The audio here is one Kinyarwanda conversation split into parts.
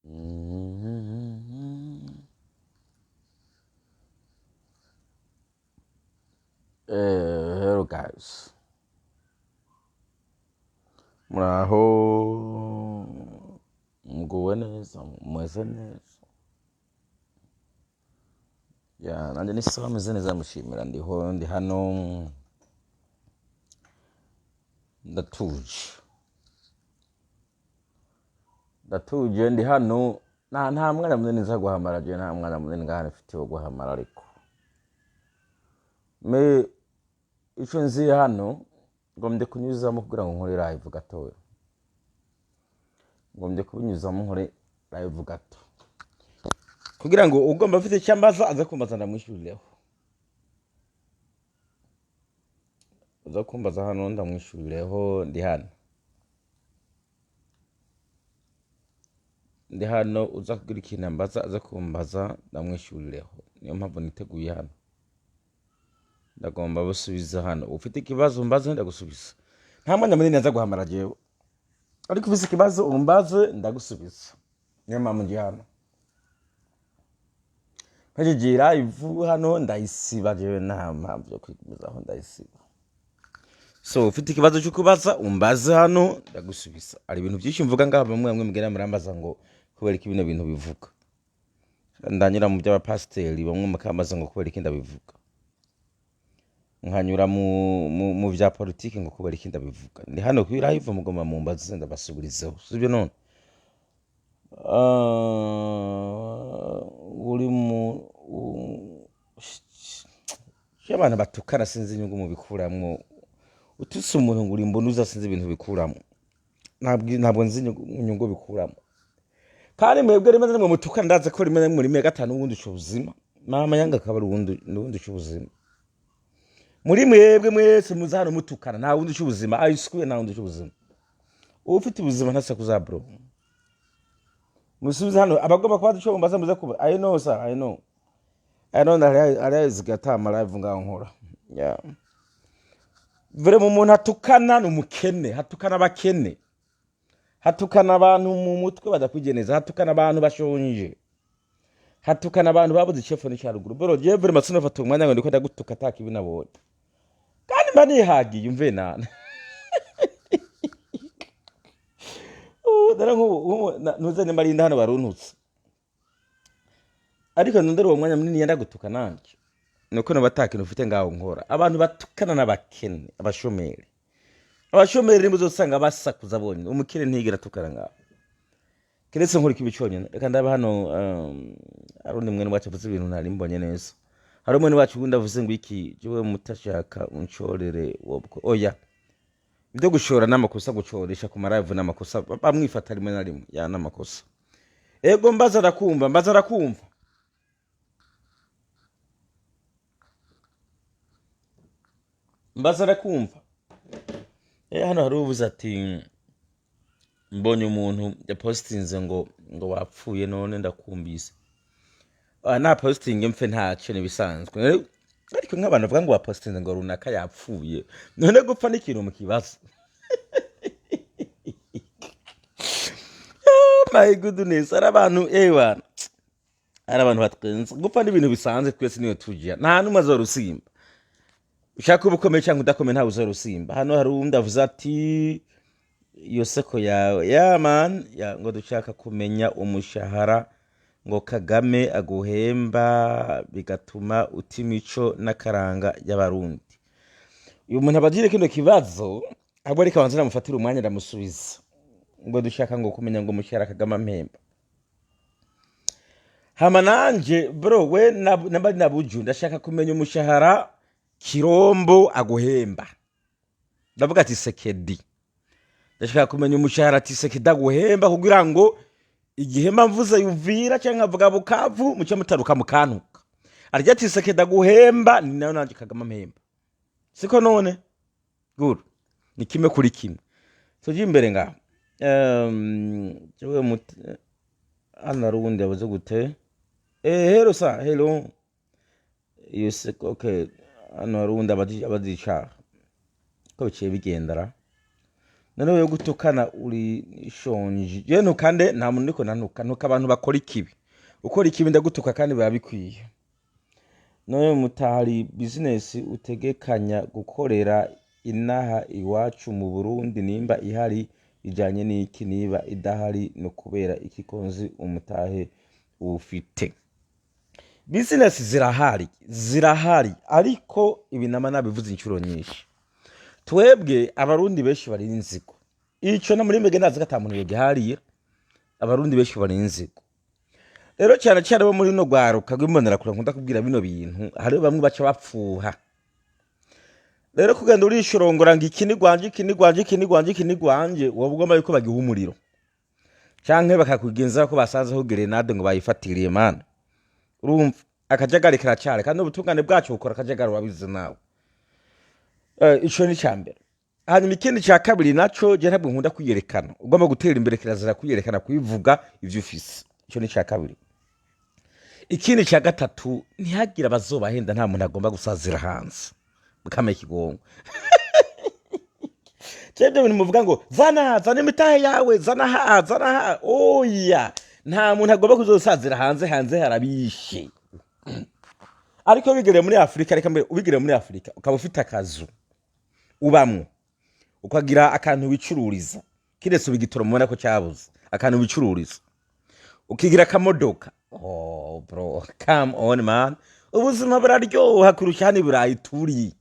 Hello guys, muraho muguwe neza, mumeze neza? Ya nanjye ni sawa, meze neza, mushimira. Ndi hano ndatuje, ndi hano. Nta mwana munini nza guhamara, je nta mwana munini ngaha mfite wo guhamara, ariko me ico nzi hano ngombe kunyuzamo kugira ngo nkore live gatoya, ngombe kubinyuzamo nkore live gato kugira ngo ugomba afite cyambaza aza kumbaza ndamwishyurireho, aza kumbaza hano ndamwishyurireho. Ndi hano uza kugira ikintu ambaza aza kumbaza ndamwishyurireho. Niyo mpamvu niteguye hano, ndagomba busubiza hano. Ufite ikibazo umbaze ndagusubiza, nta mwanya munini aza guhamara jewe, ariko ufite ikibazo umbaze ndagusubiza. Niyo mpamvu ndi hano. Nkajigira ivu hano ndayisiba jewe, nta mpamvu yo kwigumizaho, ndayisiba. So ufite ikibazo cyo kubaza umbaze hano ndagusubiza. Ari ibintu byinshi mvuga ngaha, bamwe mugera murambaza ngo kubera iki bino bintu bivuga. Ndanyura mu by'abapasiteri, bamwe mukambaza ngo kubera iki ndabivuga. Nkanyura mu bya politiki ngo kubera iki ndabivuga. Ndi hano kuri live, mugoma mumbaze ndabasubirizeho, sibyo none? Uri mu abantu batukana, sinzi inyungu mu bikuramwo. Utuse umuntu ngo uri mbunuza, sinzi ibintu bikuramo. Ntabwo nzi inyungu bikuramo. Kandi mwebwe rimwe namwe mutukana, ndaze ko rimwe namwe muri gatanu ubundi cy'ubuzima. Mama yanga akaba ubundi cy'ubuzima. Muri mwebwe mwese muza hano mutukana, nta wundi cy'ubuzima. Ayiskuye nta wundi cy'ubuzima. Ufite ubuzima ntase kuza bro. Musubiza hano abagomba kwa duco mbaza muze kuba. I know sir, I know that gatama live ngaho nkora. Yeah. Vere mu muntu hatukana n'umukene, hatukana abakene, hatukana abantu mu mutwe badakwigeneza, hatukana abantu bashonje, hatukana abantu babuze icefu n'cyaruguru. Bro je vere masino fata umwanya ngo ndiko ndagutuka ataka ibinabone, kandi mba nihagiye umve nana. Dara nko nuze ne marinda hano baruntutse, ariko ndondera uwo mwanya munini yenda gutuka nanje nuko nabatakino ufite ngaho nkora. Abantu batukana n'abakene, abashomeri nimbuzo usanga basakuza bonyine, umukire ntigira tukana ngaho. Keretse nkora ikibicyonyene. Reka ndaba hano arundi mwene wacu avuze ibintu ntari mbonye neza. Hari umwene wacu gunda avuze ngo iki jewe mutashaka uncorere wobwo. Oya, ibyo gushora n'amakosa, gucoresha ku maravu n'amakosa, bamwifata rimwe na rimwe ya n'amakosa. Ego mbaza arakumva. Mbaza arakumva. Hano hari ubuze ati mbonye umuntu ya postinze ngo wapfuye none ndakumbise. Na posting mfe ntacyo nibisanzwe, ariko nk'abantu bavuga ngo wapostinze ngo runaka yapfuye, none gupfa n'ikintu mu kibazo. My goodness, ari abantu batwenze. Gupfa n'ibintu bisanzwe, twese niyo tujya, nta numwe azorusimba. Ushaka ubukomeye cyangwa udakomeye nta uzorusimba. Hano hari undi avuze ati iyo seko yawe man ngo dushaka kumenya umushahara ngo Kagame aguhemba bigatuma utimico n'akaranga y'abarundi. Uyu muntu abagire kino kibazo abo ariko abanza namufatira umwanya ndamusubiza ngo dushaka ngo kumenya ngo umushahara Kagame ampemba. Hama nanje bro we nabari nabuju ndashaka kumenya umushahara Kirombo aguhemba. Ndavuga ati Sekedi, ndashaka kumenya umushahara Sekedi aguhemba kugira ngo igihe mvuze yuvira cyangwa avuga Bukavu mucyo mutaruka mukantuka. Arya ati Sekedi aguhemba ni nayo nanje Kagame ampemba. Siko none? Good. Ni kimwe kuri kimwe. Tujye imbere ngaho. Jewe ana rundi abaze gute? Hello sir, hello. Yes, okay. Ano rundi abadishaka ko biciye bigendera. noneho yo gutukana uri shonje je ntukande nta muntu niko nuka abantu bakora ikibi ukora ikibi ndagutuka kandi babikwiye noneho mutari business utegekanya gukorera inaha iwacu mu Burundi nimba ihari ijanye n'iki niba idahari no kubera ikikonzi umutahe ufite business zirahari ariko ibinama nabivuze inshuro nyinshi twebwe abarundi benshi bari inzigo ico na muri mbege nazi gatamuntu yogihariye abarundi benshi bari inzigo rero cyane cyane bo muri no gwaruka rw'imbonera kure nkunda kubwira bino bintu hari bamwe baca bapfuha rero kugenda urishorongora ngo ikini gwanje wabugomba yuko bagiha umuriro canke bakakugenza ko basanzeho grenade ngo bayifatiriye mana urumva akajagari karacare kandi ubutungane bwacu bukora akajagari wabize nawe ico ni cyambere hanyuma ikindi cya kabiri naco je ntabwo nkunda kwiyerekana ugomba gutera imbere kirazira kwiyerekana kwivuga ivyo ufise ico ni cya kabiri ikindi cya gatatu ntihagira bazobahenda nta muntu agomba gusazira hanze mukame kigongo cyebyo bintu muvuga ngo zana imitahe yawe zana oya nta muntu agomba kuzosazira hanze harabishe ariko bigere muri Afrika reka mbere ubigere muri Afrika ukaba ufite akazu ubamwe ukagira akantu bicururiza kiretse ubigitoro mubona ko cyabuze akantu bicururiza ukigira kamodoka oh bro come on man ubuzima buraryoha kurusha hani burayi turi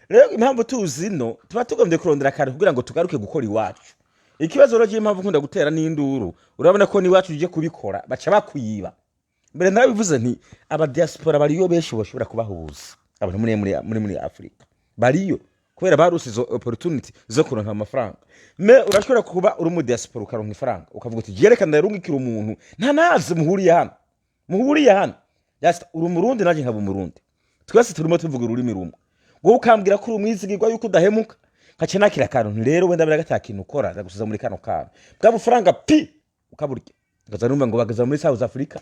rero impamvu tuzino tuba tugombye kurondera akantu kugira ngo tugaruke gukora iwacu ikibazo rero impamvu nkunda gutera n'induru urabona ko ni iwacu uje kubikora baca bakwiba mbere nabivuze nti aba diaspora bariyo benshi bashobora kubahuza abantu muri Afrika bariyo kubera barusizo opportunity zo kuronka amafaranga me urashobora kuba uri mu diaspora ukaronka ifaranga ukavuga uti yerekana yarungikira umuntu nta nazi muhuriye hano just uri umurundi naje nkaba umurundi twese turimo tuvuga ururimi rumwe ngo ukambwira ko urumwizigirwa yuko udahemuka kace nakira kantu rero wenda biragatakintu ukora ndagusiza muri kano kantu bwa bufaranga ukaburya ngaza numva ngo bagaza muri South Africa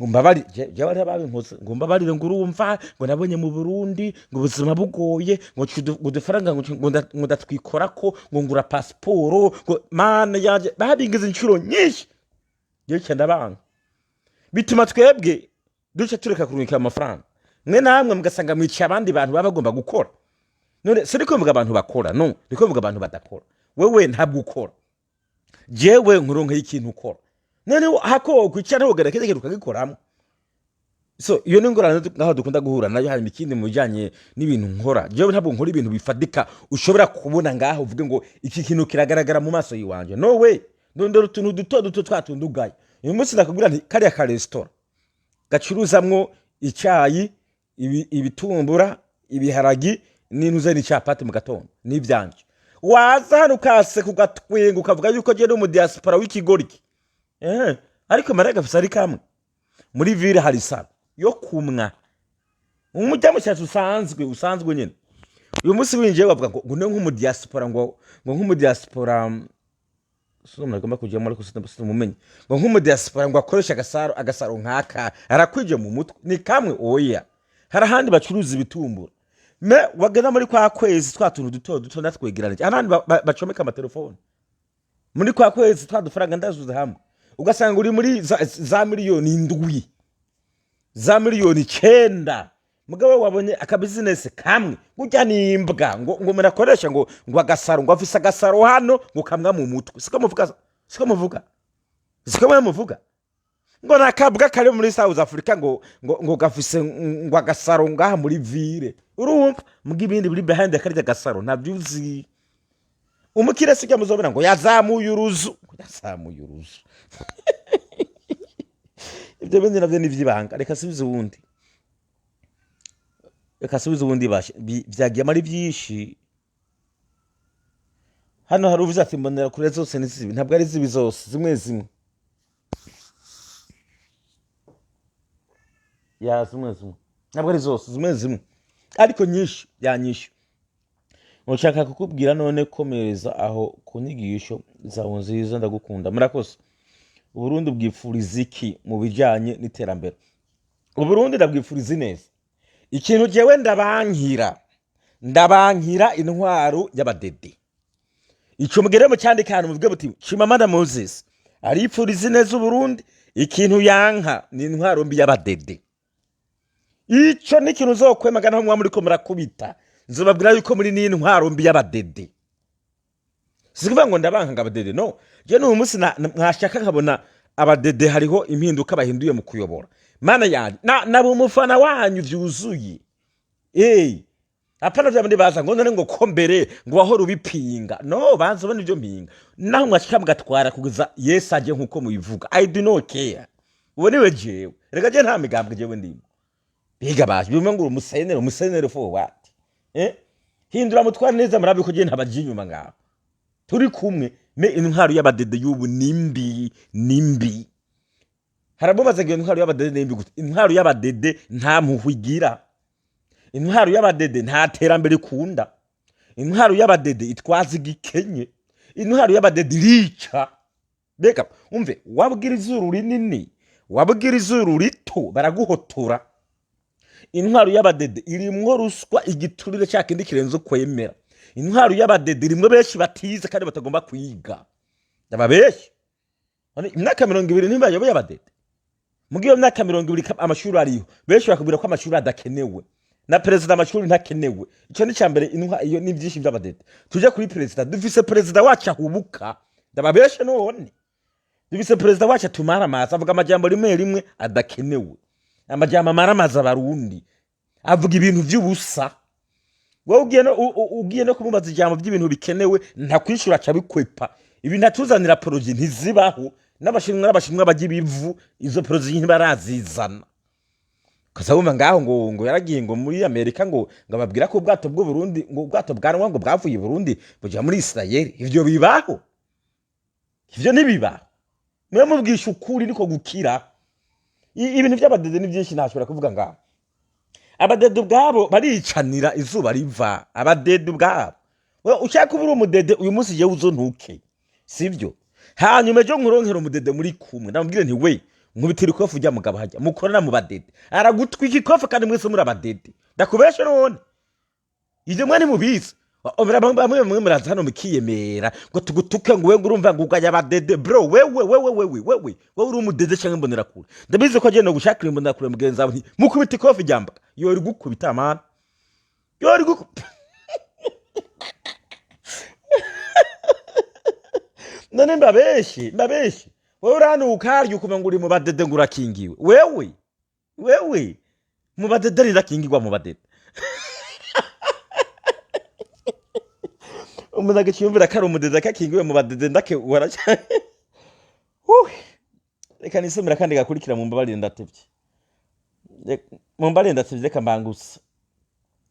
ngumbabari je bari babinkoze ngumbabarire ngo urumva ngo nabonye mu Burundi ngo ubuzima bugoye ngo udufaranga ngo ndatwikora ko ngo ngura passport ngo mana yaje babingize inshuro nyinshi yo cyenda banga bituma twebwe duce tureka kurungika amafaranga mwe namwe mugasanga mwica abandi bantu baba bagomba gukora none siriko mvuga abantu bakora no ndiko mvuga abantu badakora wewe ntabwo ukora jewe nkuronka ikintu ukora none hako kwicara ugareke ukagikoramo so iyo ningorane ngaho dukunda guhura nayo hari ikindi mujanye n'ibintu nkora jewe ntabwo nkora ibintu bifadika ushobora kubona ngaho uvuge ngo iki kintu kiragaragara mu maso yiwanje no way ndondero tuntu duto twatundugaye uyu munsi nakubwira nti kariya ka restaurant gacuruzamwo icyayi ibitumbura ibiharagi n'intuze n'icapati mu gatondo n'ivyanje waza hano kase kugatwenga ukavuga yuko je no mu diaspora w'ikigoriki ariko maraga fisa ari kamwe muri ville hari sala yo kumwa umujya mu cyacu usanzwe nyene uyu munsi winjiye bavuga ngo no nk'umu diaspora ngo nk'umu diaspora so muragomba kujya muri kusita mumenye ngo nk'umu diaspora ngo akoresha agasaro nkaka arakwije mu mutwe ni kamwe oya hari ahandi bacuruza ibitumbura me wagenda muri kwa kwezi twatuntu duto natwegeranije ahandi bacomeka amatelefone muri kwa kwezi twadufaranga ndazuza hamwe ugasanga uri muri za miliyoni 7 za miliyoni 9 mugabo wabonye aka business kamwe gujya nimbwa ngo murakoresha ngo agasaro ngo afisa agasaro hano ngo kamwa mu mutwe siko muvuga ngo nakabwa kare muri South Africa ngo gafise ngo agasaro ngaha muri ville urumva mugi ibindi biri behind akarya gasaro nabyuzi umukire sijya muzobona ngo yazamuye uruzu ibyo bindi navyo nivyibanga reka subiza ubundi byagiye mari byinshi hano hari uvuze ati mbonera kure zose n'izibi ntabwo ari zibi zose zimwe ya zimwe ntabwo ari zose zimwe ariko nyinshi Nshaka kukubwira none komereza aho kunyigisho zawo nziza ndagukunda murakoze Uburundi bwifuriza iki mu bijanye n'iterambere Uburundi ndabwifuriza neza ikintu jewe ndabankira intwaro y'abadede ico mugere mu cyandika ahantu muvuge buti Chimamanda Moses aripfuriza neza Burundi ikintu yanka ni intwaro mbi y'abadede. Ico ni ikintu uzokwemagana aho muri ko murakubita nzobabwira yuko muri ni intwaro mbi y'abadede. Sikivuga ngo ndabanka ngabadede no, je no umunsi mwashaka nkabona abadede hariho impinduka bahinduye mu kuyobora. Mana yanjye nabo umufana wanyu vyuzuye. Apana vya ndi baza ngo none ngo kombere ngo wahora ubipinga. No, banze bone ivyo mpinga. Naho mwashika mugatwara kugeza Yesu aje nkuko mubivuga. I do not care. Uboniwe jewe. Rega je nta migambwe jewe ndimo. Biga baje bimwe ngo umusenere for what? Hindura mutwara neza murabe ko je ntabaje inyuma ngaho. Turi kumwe me intwaro y'abadede y'ubu nimbi. Harabobaza ngo intwaro y'abadede nimbi gute? Intwaro y'abadede nta mpuhwigira. Intwaro y'abadede nta terambere kunda. Intwaro y'abadede itwaza igikenye. Intwaro y'abadede irica. Beka umve wabwira izuru rinini, wabwira izuru rito baraguhotora. Intwaro y'abadede irimwo ruswa igiturire cyakindi kirenzo kwemera. Intwaro y'abadede irimwo benshi batize kandi batagomba kwiga. Ndababeshi. Imyaka 20 ntibayoboye abadede. Mugiyo myaka 20 amashuri ariho. Benshi bakubwira ko amashuri adakenewe. Na president amashuri ntakenewe. Ico ni cyambere iyo ni byinshi by'abadede. Tuje kuri president dufise president wacu ahubuka. Ndababeshe none. Dufise president wacu atumara amazi avuga amajambo rimwe adakenewe. Amajambo amaramaza abarundi. Avuga ibintu by'ubusa. Wowe ugiye no kumubaza ijambo by'ibintu bikenewe ntakwishura cyabikwepa. Ibi natuzanira projet ntizibaho n'abashinwa bajya ibivu izo projet ntibarazizana. Kasabuma ngaho ngo yaragiye ngo muri Amerika ngo babwira ko ubwato bw'u Burundi ngo ubwato bwanwa ngo bwavuye Burundi buja muri Israel. Ivyo bibaho. Ivyo nibibaho. Mwe mubwisha ukuri niko gukira. Ibintu by'abadede ni byinshi ntashobora kuvuga ngaho. Abadede ubwabo baricanira izuba riva. Abadede ubwabo. We ushaka ubura umudede uyu munsi je uzontuke. Sivyo? Hanyuma ejo nkuronkera umudede muri kumwe. Ndamubwire nti we nkubitira ikofu ujya mugabo hajya mukorana mu badede. Aragutwika ikofu kandi mwese muri abadede. Ndakubeshe none. Ije mwani mubizi. Obera bamwe muraza hano mukiyemera ngo tugutuke ngo we ngurumva ngo ugaya abadede bro wewe uri umudede cyangwa mbonera kure. Ndabizi ko agenda gushakira imbonera kure mugenza wawe mukubita ikofu jyamba. Yori gukubita amana. Yori gukubita. None mbabeshi. Wewe urano ukaryo kuma nguri mu badede ngurakingiwe. Wewe mu badede rirakingirwa mu badede. Umunaga cyumvira kari umudede kakingiwe mu badede ndake waracha. Reka nisomera kandi gakurikira mu mbabarire ndatevye. Mu mbabarire ndatevye kambangusa.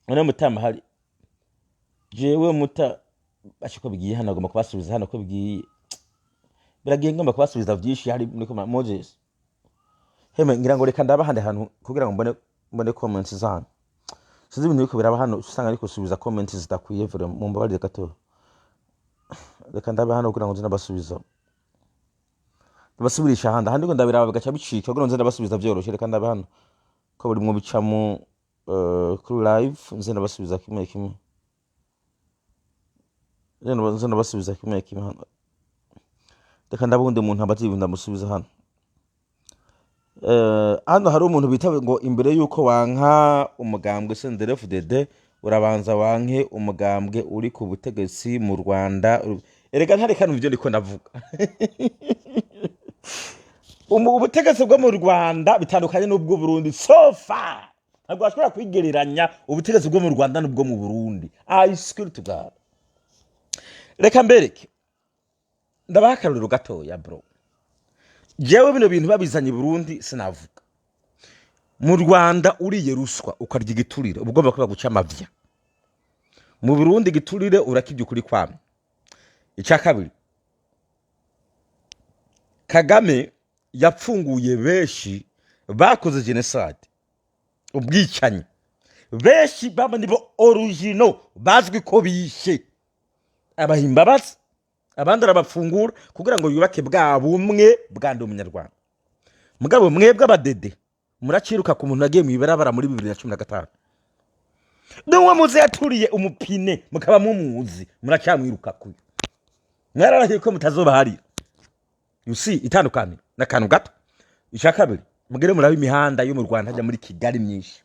None mutama hari. Jewe muta ashiko bigiye hano agomba kubasubiza hano ko bigiye. Biragiye ngomba kubasubiza byinshi hari muri Moses. Heme ngira ngo reka ndaba hande hantu kugira ngo mbone comments zano. Sizi ibintu biko biraba hano usanga ariko subiza comments zitakwiye vure mu mbabarire gato. Reka ndaba hano kugira ngo nze nabasubiza. Basubirisha handi ngo ndabiraba bigaca bicika kugira ngo nze nabasubiza byoroshye. Reka ndaba hano ko buri mu bicamo kuri live nze nabasubiza kimwe. Nze nabasubiza kimwe hano. Reka ndabundi umuntu abati ndamusubiza hano. Hano hari umuntu bita ngo imbere yuko wanka umugambwe CNDD-FDD urabanza wanke umugambwe uri ku butegetsi mu Rwanda. Erega ntarekana ivyo ndiko ndavuga. Ubutegetsi bwo mu Rwanda bitandukanye n'ubwo Burundi so far. Ntabwo ashobora kwigereranya ubutegetsi bwo mu Rwanda n'ubwo mu Burundi. I swear to God. Reka mbereke. Ndabaha akaruriro gatoya bro. Jewe bino bintu babizanye Burundi sinavuga. Mu Rwanda uriye ruswa ukarya igiturire ubugomba kuba guca amavya. Mu Burundi igiturire urakibye kuri kwamwe. Icya kabiri. Kagame yapfunguye benshi bakoze genocide. Ubwicanyi. Benshi baba nibo original bazwi ko bishe. Abahimbabazi abandi arabafungura kugira ngo yubake bwa bumwe bwande umunyarwanda. Mugabo mwebwe abadede muraciruka ku muntu agiye mu ibarabara muri 2015. None muze yaturiye umupine mukaba mumuzi muracamwiruka kuyo. mwararahiye ko mutazoba hari you see itandukanye n'akantu gato ishakabiri mugere murabe imihanda yo mu Rwanda hajya muri Kigali myinshi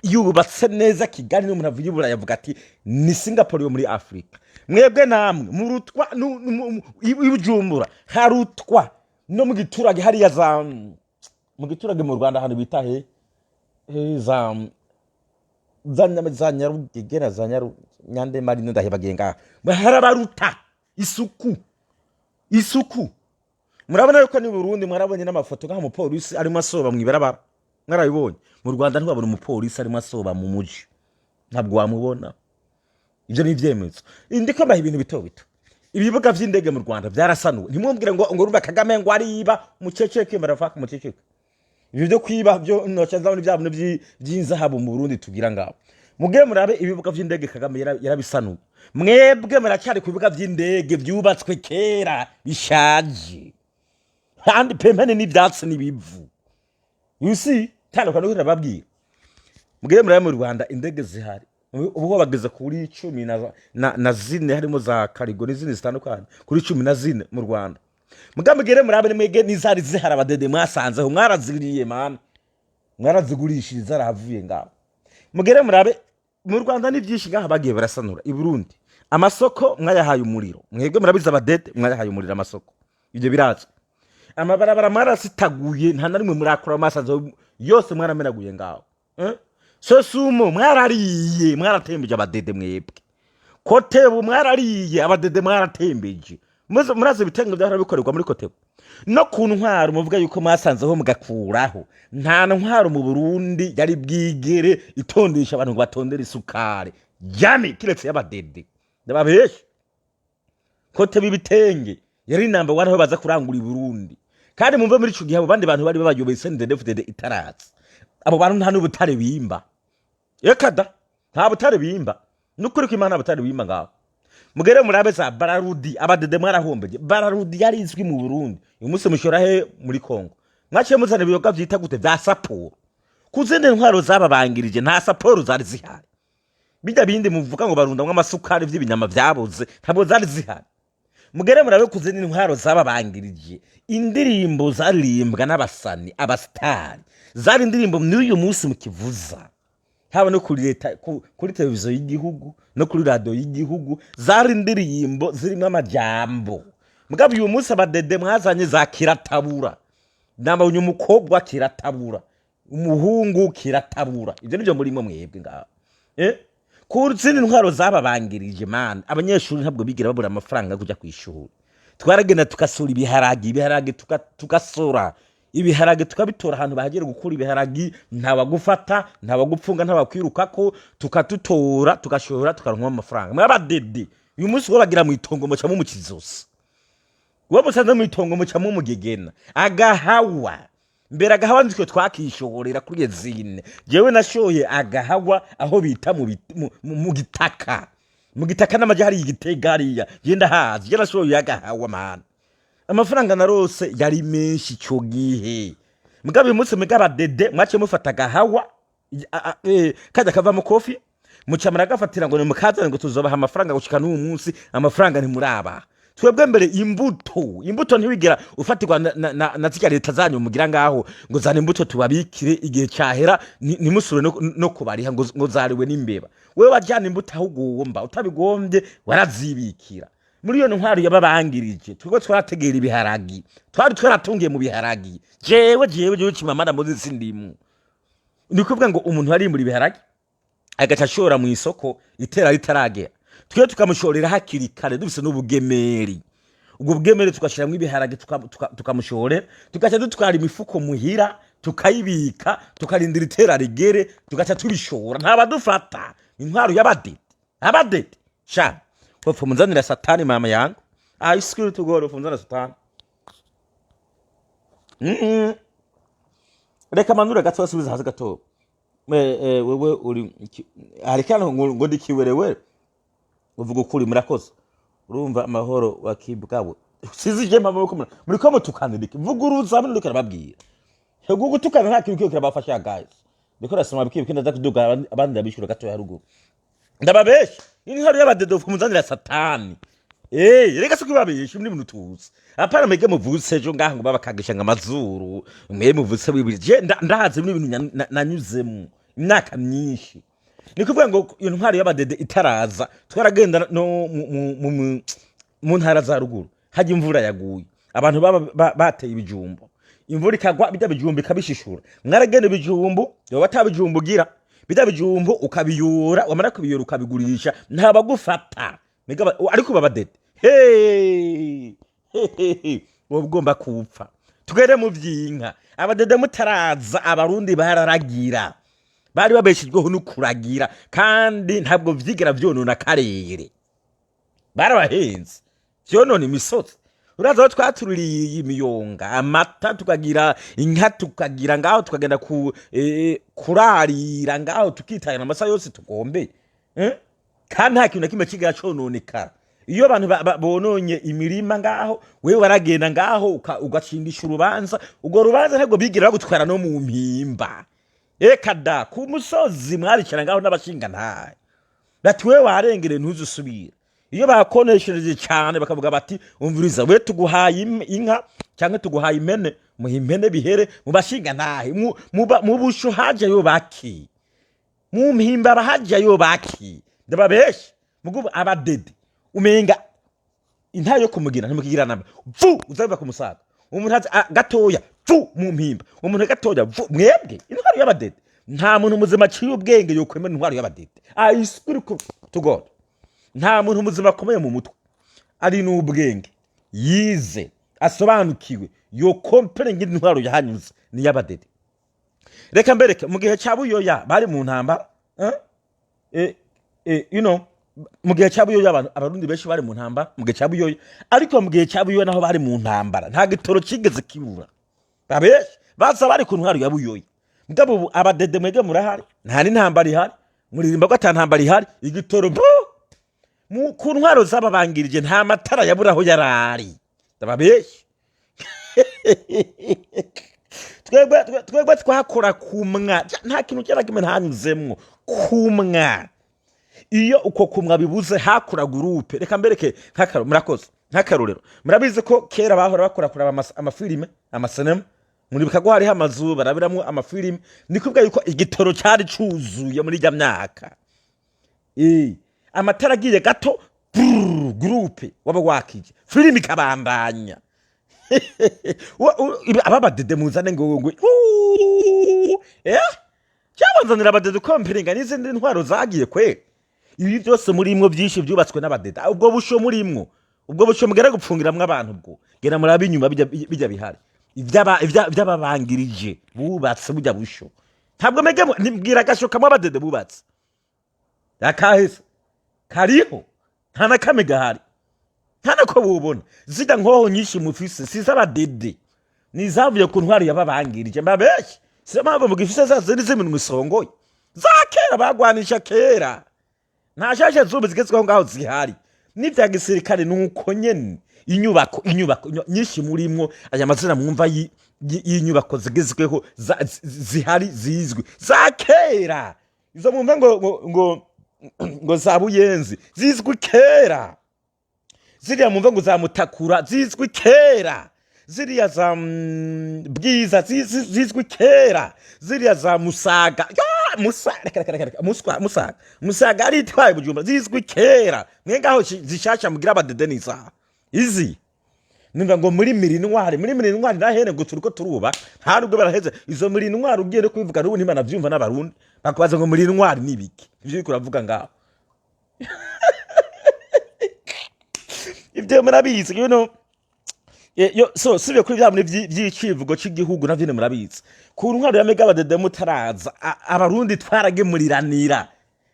yubatse neza. Kigali no munavuye ibura yavuga ati ni Singapore yo muri Afrika. Mwebwe namwe murutwa ibujumbura harutwa no mu giturage hariya za mu giturage mu Rwanda hano bita za Nyarugegera za Nyande mari ndahebagenga harabaruta isuku murabona yuko ni Burundi mwarabonye n'amafoto nka mu polisi arimo asoba mwibarabara mwarabibonye. Mu Rwanda ntibabona umupolisi arimo asoba mu muji ntabwo wamubona. Ibyo ni ivyemezo indiko mbaho ibintu bito bito. Ibibuga vy'indege mu Rwanda byarasanuwe ntimwumvire ngo urumva Kagame ngo ariba muceceke barafaka muceceke. Ibyo byo kwiba byo nocanza muri byabone by'inzahabu mu Burundi tugira ngabo mugiye murabe ibibuga vy'indege Kagame yarabisanuwe. Mwebwe muracyari ku bibuga vy'indege byubatswe kera bishaje kandi pempene n'ivyatsi n'ibivu. You see tandukana no babwira mugiye murabe mu Rwanda indege zihari ubu bageze kuri 10 na zine harimo za Karigo n'izindi zitandukanye kuri 14 mu Rwanda. Mugambe gere murabe mwege nizari zihara abadede mwasanzeho mwaraziriye man mwarazigurishiriza arahavuye ngabo. Mugere murabe mu Rwanda ni byinshi ngaha bagiye barasanura. I Burundi amasoko mwayahaye umuriro mwebwe murabiza abadede mwayahaye umuriro amasoko ibyo biratse. Amabarabara marasitaguye nta narimwe murakora amasanze yose mwaramenaguye ngaho Sosumo mwarariye mwaratembeje abadede mwebwe. Kotebu mwarariye abadede mwaratembeje. Muraze bitengo byarabikorerwa muri Kotebu. No ku ntwaro muvuga yuko mwasanzeho mugakuraho. Nta ntwaro mu Burundi yari bwigere itondesha abantu ngo batondere isukari. Jami kiretse y'abadede. Ndababeshe. Kotebu ibitenge yari namba waraho baza kurangura i Burundi. Kandi mumve muri ico gihe abo bandi bantu bari babayoboye CNDD-FDD itaratse. Abo bantu nta n'ubutare bimba. Ekada nta butare bimba. Nukuri ko Imana butare bimba ngaho. Mugere murabe za Bararudi abadede mwarahombeje. Bararudi yari izwi mu Burundi. Uyu munsi mushora he muri Kongo. Mwaciye muzana ibiyoga vyita gute vya saporo. Kuzende ntwaro zababangirije nta saporo zari zihari. Bijya bindi muvuga ngo barundamwe amasukari vy'ibinyama vyaboze ntabwo zari zihari. Mugere murabe kuzende ntwaro zababangirije. Indirimbo zaririmbwa n'abasani abastari. Zari indirimbo n'uyu munsi mukivuza. Haba no kuri leta kuri televiziyo y'igihugu no kuri radio y'igihugu zari indirimbo zirimo amajambo. Mugabe uyu munsi abadede mwazanye za kiratabura. Namba unyu mukobwa kiratabura. Umuhungu kiratabura. Ibyo nibyo murimo mwebwe ngaho. Kurzindi ntwaro zababangirije man. Abanyeshuri ntabwo bigira babura amafaranga kujya kwishuri. Twaragenda tukasura ibiharagi tukasura ibiharage tukabitora ahantu bahagera gukura ibiharagi ntawagufata ntawagupfunga ntawakwirukako tukatutora tukashora tukaronka amafaranga. Mwabadede uyu munsi wabagira mu itongo muca mu mukizose wamusanze mu itongo muca mu mugegena agahawa mbere agahawa ndiko twakishorera kuri zine jewe nashoye agahawa aho bita mu gitaka n'amaje hari igitegariya genda hazi yarashoye agahawa man. Amafaranga narose yari menshi cyo gihe. Mugabe umunsi abadede mwace mufata gahawa kaza kava mu kofi mucamara gafatira ngo mukaza ngo tuzobaha amafaranga gushika n'uyu munsi amafaranga ntimuraba. Twebwe mbere imbuto ntiwigira ufatirwa na zika leta zanyu mugira ngaho ngo zane imbuto tubabikire igihe cyahera nimusure no kubariha ngo zariwe n'imbeba. Wewe wajyana imbuto aho ugomba utabigombye warazibikira. Muri iyo ntwaro yababangirije twego twarategera ibiharagi twaratungiye mu biharagi jewe kimamara muri sindimu. Nikuvuga ngo umuntu ari muri biharagi agacashora mu isoko itera ritaragera twe tukamushorera hakiri kare dufise n'ubugemeri. Ubwo bugemeri tukashiramo ibiharagi tukamushorera tugaca dutwara imifuko muhira tukayibika tukarindira itera rigere tugaca tubishora ntabadufata. Intwaro y'abadede sha Hofu mzanira satani mama yangu. I swear to God hofu mzanira satani. Reka manura gato basubiza hasi gato. Wewe uri harikana ngo ndikiwerewe. Uvuga ukuri murakoze. Urumva amahoro wakibwabo. Sizije mama uko muri ko mutukandike. Vuguruza abandi karababwira. Hego gutukana nta kintu kirabafasha guys. Bikora sima bikinda zakuduga abandi abishura gato ya rugo. Ndababeshe intwaro y'abadede muzanira satani reka se kubabesha muri bintu tuzi apana mwege muvutse ejo ngaha ngo babakagisha ngo amazuru mwe muvutse wibiri je ndahaze muri bintu nanyuzemo imyaka myinshi ni kuvuga ngo iyo ntwari y'abadede itaraza twaragenda no mu ntara za ruguru hajya imvura yaguye abantu bateye ibijumbo imvura ikagwa bijya bijumbo ikabishishura mwaragenda ibijumbo yo batabijumbo gira bijya bijumbo ukabiyura wamara kubiyura ukabigurisha ntabagufata ariko babadede ugomba kupfa tugere mu byinka abadede mutaraza abarundi bararagira bari babeshejweho no kuragira kandi ntabwo vyigera vyonona karere barabahenze vyonona imisozi uraza aho twatuririye imiyonga amata tukagira inka tukagira ngaho tukagenda kurarira ngaho tukitahira amasa yose tugombe kandi nta kintu na kimwe kigira cononekara iyo abantu bononye imirima ngaho wewe waragenda ngaho ugacindisha urubanza ubwo rubanza ntabwo bigira bagutwara no mu mpimba ekada ku musozi mwaricara ngaho n'abashinga ntaye bati wewe warengere ntuzusubira iyo bakoneshereje cyane bakavuga bati umviriza we tuguhaye inka cyangwa tuguhaye impene muhimpene bihere mu bashinga ntahe mu busho haje yo baki mu mpimba bahaje yo baki ndababeshe mugubu abadede umenga intayo kumugira ntimukigira namba uzaba kumusaga umuntu gatoya mu mpimba umuntu gatoya mwebwe intwaro y'abadede nta muntu muzima ciye ubwenge yo kwemera intwaro y'abadede I swear to God nta muntu muzima akomeye mu mutwe ari n'ubwenge yize asobanukiwe yo kompere ng'intwaro yahanyuze ni y'abadede reka mbereke mu gihe cya buyoya bari mu ntambara you know mu gihe cya buyoya abarundi benshi bari mu ntambara mu gihe cya buyoya ariko mu gihe cya buyoya naho bari mu ntambara nta gitoro kigeze kibura babeshi baza bari ku ntwaro ya buyoya mugabo abadede mwege murahari nta n'intambara ihari muririmba ko atantambara ihari igitoro mu ku ntwaro z'ababangirije nta matara yaburaho yarari babeshi twebwe twakora kumwa nta kintu cyera kimwe ntanyuzemwo kumwa iyo uko kumwa bibuze hakura groupe reka mbereke nk'akaro murakoze nk'akarorero murabizi ko kera bahora bakora amafilime amasinema muri bikago hari hamazu barabiramwe amafilime nikubwa yuko igitoro cyari cuzuye muri jya myaka amatara agiye gato groupe waba wakije filime ikabandanya ababadede muzane ngo cyabanzanira abadede kompiringa n'izindi ntwaro zagiye kwe ibi byose murimwo byinshi byubatswe n'abadede ubwo busho murimwo ubwo busho mugera gupfungiramwe abantu ubwo gera murabi inyuma bijya bihari iby'ababangirije bubatse bujya busho ntabwo mege nibwira gashoka mu abadede bubatse yakahese kariho nta na kame gahari nta nako bubona zida nkoho nyinshi mufise siza abadede nizavuye ku ntwaro y'ababangirije mbabeshye siyo mpamvu mugifise zazindi z'ibintu misongoye za kera bagwanisha kera nta shashe zubu zigezweho ngaho zihari n'ibya gisirikare nuko nyene inyubako nyinshi murimwo aya mazina mwumva y'inyubako zigezweho zihari zizwi za kera izo mwumva ngo za Buyenzi zizwi kera ziriya mwumva ngo za Mutakura zizwi kera ziriya za Bwiza zizwi kera ziriya za Musaga Musaga ari twaye Bujumbura zizwi kera mwengaho zishasha mugira abadede n'isaha izi nimba ngo muri mirintwari nahene ngo turiko turuba nta rubwo baraheze izo mirintwari ugiye no kubivuga n'ubu ntimana byumva n'abarundi bakubaza ngo mirintwari nibiki ivyo kuravuga ngaho ibyo murabizi you know so sibe kuri bya muri by'icivugo cy'igihugu navyo murabizi ku ntwaro ya mega abadede mutaraza abarundi twaragemuriranira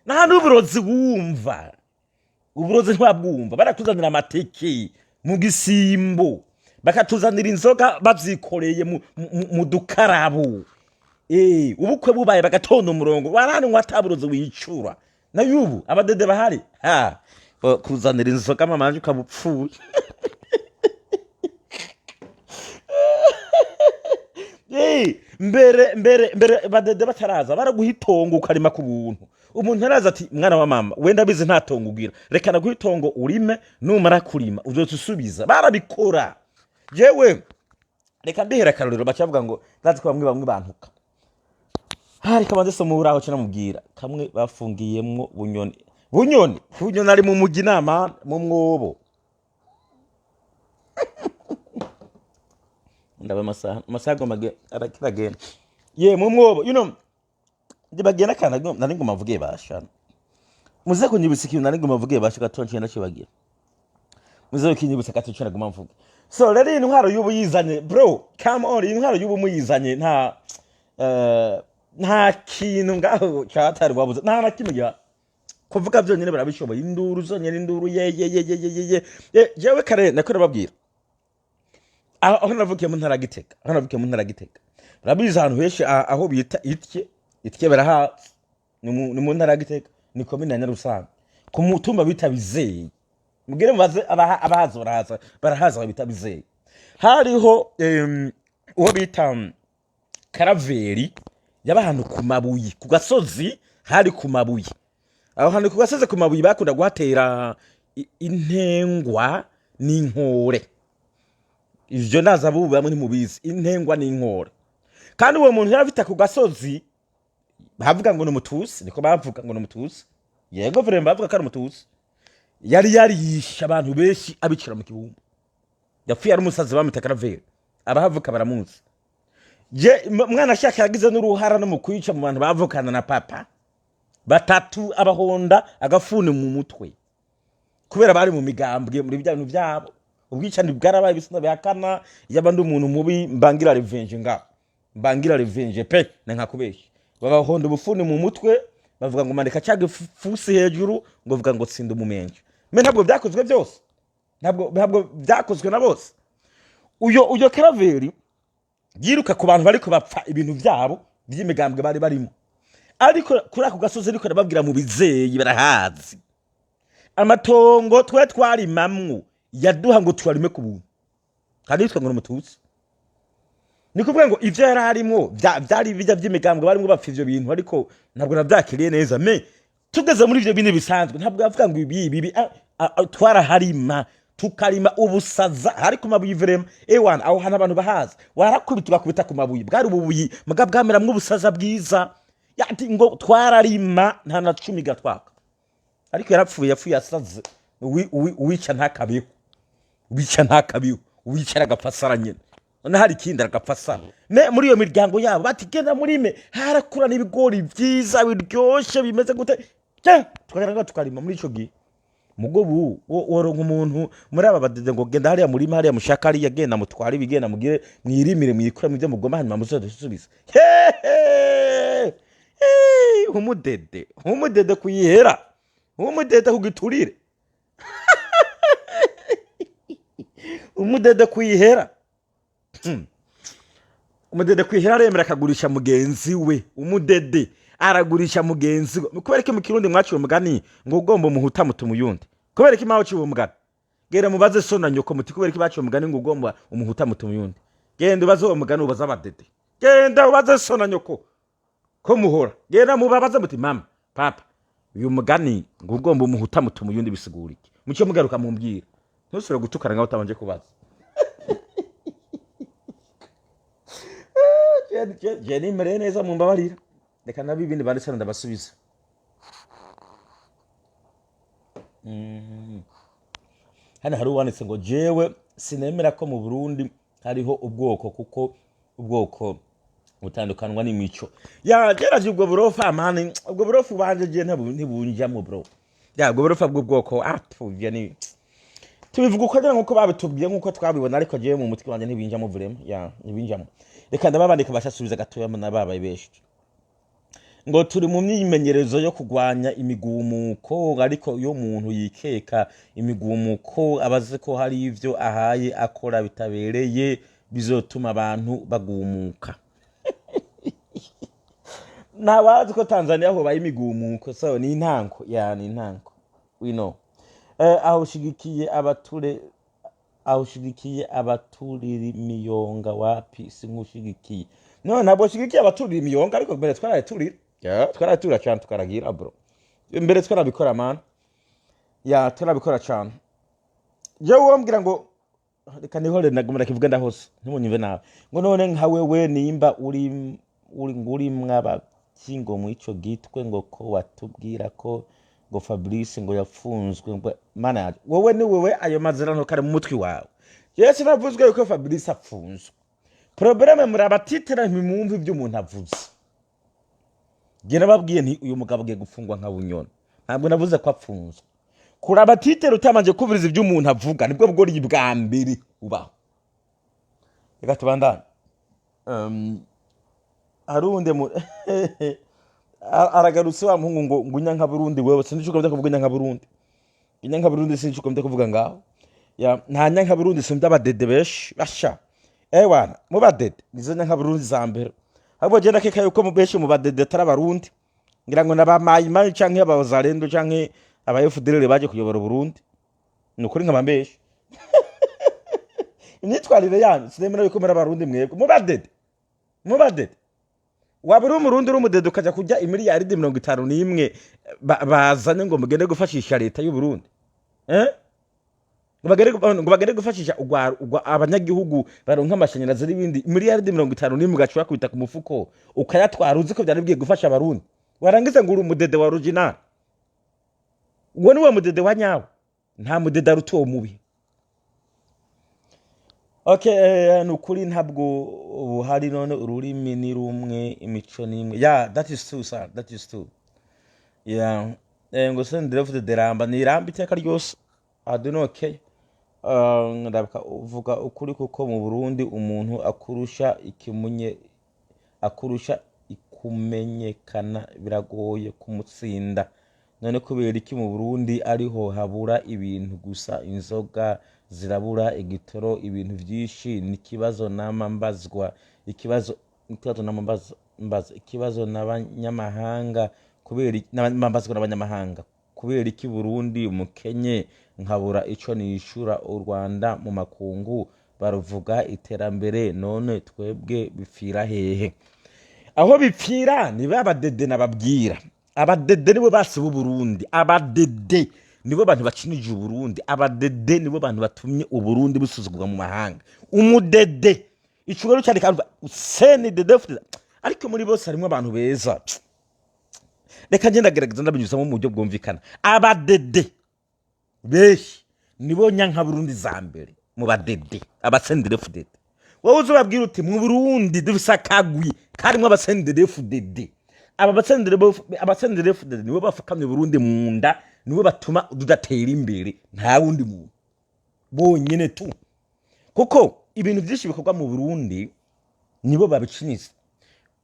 nta n'uburozi wumva uburozi ntwabwumva baratuzanira amateke mu gisimbo bakatuzanira inzoga bavyikoreye mu dukarabo ubukwe bubaye bagatonda umurongo warani wataburozi wicura na yubu abadede bahari kuzanira inzoga mamanje ukabupfuye mbere badede bataraza baraguhitonga ukarima ku buntu umuntu araza ati mwana wa mama wenda bize nta tongo ugira reka naguhe itongo urime numara kurima uzotusubiza barabikora jewe reka ndihera karorero bacavuga ngo ndazi ko bamwe bantuka hari kabanze somo uraho cyo namubwira kamwe bafungiyemwo bunyoni ari mu mugi nama mu mwobo ndaba masaha gomage arakiragenda ye mu mwobo ndibagenda kana nari ngoma vuge bashana muze kunyibutsa ikintu nari ngoma vuge basha gatonce ndakibagira muze kunyibutsa gatonce nagoma mvuge so rero intwaro y'ubu yizanye bro come on intwaro y'ubu muyizanye nta kintu ngaho cyatari wabuze nta nakimwe kuvuga byonyine barabishoboye induru zonyine induru ye jewe kare nakora babwira aho navukiye mu ntara Gitega barabiza ahantu henshi aho bita itye baraha ni mu ntara Gitega ni komine ya Nyarusange ku mutumba bita Bizeye mugire mubaze barahaza bita Bizeye hariho uwo bita Karaveri yabahantu ku mabuye ku gasozi hari ku mabuye aho hantu ku gasozi ku mabuye bakunda guhatera intengwa n'inkore ivyo naza bubu bamwe ntimubizi intengwa n'inkore kandi uwo muntu yarafite ku gasozi bavuga ngo n'umutusi niko bavuga ngo n'umutusi yego vrema bavuga ko ari umutusi yari yarisha abantu benshi abicira mu kibumbu yapfuye ari umusazi bamita Karaveri abahavuka baramuzi mwana ashaka yagize n'uruhara no mu kwica mu bantu bavukana na papa batatu abahonda agafuni mu mutwe kubera bari mu migambwe muri bya bintu byabo ubwicani bwarabaye bisina byakana yabandi umuntu mubi mbangira revenge pe nkakubeshya babahonda ubufuni mu mutwe bavuga ngo mandeka cyage fusi hejuru ngo vuga ngo tsinda umumenje ntabwo byakozwe byose ntabwo byakozwe na bose uyo Karaveri yiruka ku bantu bariko bapfa ibintu byabo by'imigambwe bari barimo ariko kuri ako gasozi ariko nababwira mu Bizeye barahazi amatongo twarimamwo yaduha ngo twarime ku buntu kandi yitwa ngo n'umutuzi nikuvuga ngo ivyo yari harimo byari bijya by'imigambwe barimo bapfa ivyo bintu ariko ntabwo nabyakiriye neza tugeze muri ivyo bintu bisanzwe ntabwo yavuga ngo ibi twaraharima tukarima ubusaza hari ku mabuye vrema ewana aho hana abantu bahaza warakubita ku mabuye bwari ububuyi muga bwameramwe ubusaza bwiza yati ngo twararima nta na 10 gatwaka ariko yapfuye asaze wica ntakabiho wicara agapfasara nyene none hari ikindi agapfasara muri iyo miryango yabo batigenda murime harakura n'ibigori byiza biryoshe bimeze gute tukagaranga tukarima muri ico gihe mugobu woronka umuntu muri aba badede ngo genda hariya murima hariya mushaka hariya genda mutwara ibigenda mugire mwirimire mwikura mu byo mugoma hanyuma muzodusubiza umudede kuyihera umudede kugiturire umudede kuyihera aremera akagurisha mugenzi we umudede aragurisha mugenzi we kubera ko mu Kirundi mwaciye umugani ngo ugomba umuhuta mutumuyundi kubera ko imaho ciwe umugani gera mubaze so na nyoko muti kubera ko baciye umugani ngo ugomba umuhuta mutumuyundi genda ubaze uwo mugani ubaza abadede genda ubaze so na nyoko ko muhora genda mubabaze muti mama papa uyu mugani ngo ugomba umuhuta mutumuyundi bisigurike mucyo mugaruka mumbwira ntusubire gutukana ngaho utabanje kubaza Jenny mere neza mumbabarira reka nabi ibindi banditse ndabasubiza hano hari uwanditse ngo jewe sinemera ko mu Burundi hariho ubwoko kuko ubwoko butandukanwa n'imico geraje ubwo burofa amani ubwo burofa banje je ntibunjamo bro ubwo burofa bw'ubwoko yani tubivuga uko nkuko babitubwiye nkuko twabibona ariko jewe mu mutwe wanje ntibinjamo vrema ntibinjamo reka ndababandika bashasubiza gatoya mu nababaye beshi ngo turi mu myimenyerezo yo kugwanya imigumuko ariko yo muntu yikeka imigumuko abaze ko hari ivyo ahaye akora bitabereye bizotuma abantu bagumuka nabazi ko Tanzania ho baye imigumuko so ni intanko ni intanko we know aho shigikiye abaturira imiyonga wapi sinkushigikiye no nabo shigikiye abaturira imiyonga ariko mbere twaraturira twaratura cyane tukaragira bro imbere twarabikora man ya turabikora cyane jewe wombwira ngo reka nihore nagumira kivuga ndahose ntimunyumve nawe ngo none nka wewe nimba uri mw'abakingo mu ico gitwe ngo ko watubwira ko ngo Fabrice ngo yafunzwe ngo mana yaje wowe ni wewe ayo mazirano kare mu mutwi wawe Yesu navuzwe yuko Fabrice afunzwe probleme muri abatitira mpimumva ibyo umuntu avuze je nababwiye nti uyu mugabo agiye gufungwa nka bunyona ntabwo navuze ko apfunzwe kuri abatitira utamanje kubiriza ibyo umuntu avuga nibwo bwori bwa mbere ubaho reka tubandane arundi aragarutse wa muhungu ngo nyanka Burundi wewe sindicuko ndakuvuga nyanka Burundi inyanka Burundi sindicuko ndakuvuga ngaho ya nta nyanka Burundi simda abadede beshi basha ewana mu badede nizo nyanka Burundi za mbere ahubwo je ndakeka yuko mu beshi mu badede tara Barundi ngira ngo nabamayi canke abazarendo canke aba FDLR baje kuyobora Burundi nukuri nkabambeshi imyitwarire yanyu sinemera yuko muri Abarundi mwebwe mu badede waburi umurundi urumudede ukaja kujya imiliyaridi 51 bazanye ngo mugende gufashisha leta y'u Burundi ngo bagere gufashisha abanyagihugu baronka amashanyarazi n'ibindi imiliyaridi 51 ugacura kwita ku mufuko ukayatwara uzi ko byari bigiye gufasha Abarundi warangiza ngo uri umudede wa original uwo ni wa mudede wa nyawo nta mudede aruto mubi okay nukuri ntabwo ubuhari none ururimi ni rumwe imico nimwe yeah that is true sir that is true yeah ngo sendere of the deramba ni ramba iteka ryose adone okay ndabaka uvuga ukuri kuko mu Burundi umuntu akurusha ikumenyekana biragoye kumutsinda none kubera iki mu Burundi ariho habura ibintu gusa inzoga zirabura igitoro ibintu byinshi nikibazo namambazwa ikibazo n'abanyamahanga kubera namambazwa n'abanyamahanga kubera iki Burundi umukenye nkabura ico nishura u Rwanda mu makungu baruvuga iterambere none twebwe bipfira hehe aho bipfira ni babadede nababwira abadede nibo basi b'u Burundi abadede nibo bantu bacinije u Burundi abadede nibo bantu batumye u Burundi busuzugurwa mu mahanga umudede icugaro cyane kandi seni dede ariko muri bose harimo abantu beza reka ngenda gerageza ndabinyuza mu buryo bwumvikana abadede beshi nibo nyanka Burundi za mbere mu badede abasendere fudede wowe uzobabwira uti mu Burundi dufisakagwi karimo abasendere fudede abasendere fudede nibo bafukamye Burundi mu nda nibo batuma dudatera imbere nta wundi muntu bonyene tu kuko ibintu byinshi bikorwa mu Burundi nibo babiciniza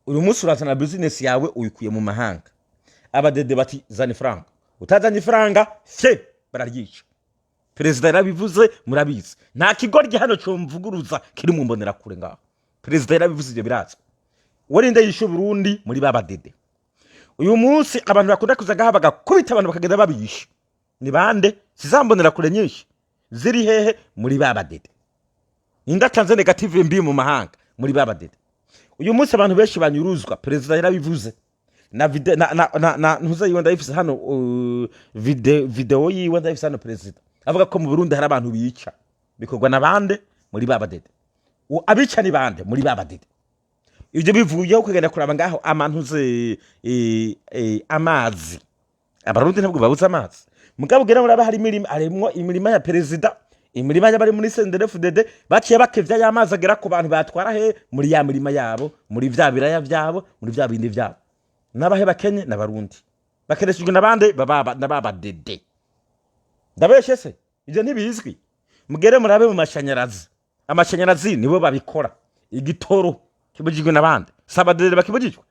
uyu munsi urazana business yawe uyikuye mu mahanga abadede bati zani franga utazanye franga se bararyica perezida yarabivuze murabizi nta kigoryi hano cyo mvuguruza kiri mu mbonera kure ngaho perezida yarabivuze ibyo birazwe warinde yisho Burundi muri babadede uyu munsi abantu bakunda kuzaga bagakubita abantu bakagenda babisha ni bande sizambonera kure nyinshi ziri hehe muri babadede inda tanze negative mbi mu mahanga muri babadede uyu munsi abantu benshi banyuruzwa perezida yarabivuze na video na ntuza yiwe ndayifise hano video yiwe ndayifise hano perezida avuga ko mu Burundi hari abantu bica bikorwa na bande muri babadede abica ni bande muri babadede ibyo bivuyeho kugenda kuraba ngaho amantuze amazi Abarundi ntabwo babuza amazi mugabo gera muraba hari imirima ya perezida imirima y'abari muri CNDD-FDD baciye bakevya y'amazi agera ku bantu batwara he muri ya mirima yabo muri vya biraya vyabo muri vya bindi vyabo nabahe bakenye n'Abarundi bakereshejwe nabande nababadede ndabeshe se ivyo ntibizwi mugere murabe mu amashanyarazi nibo babikora igitoro kibujijwe nabande sabadede bakibujijwe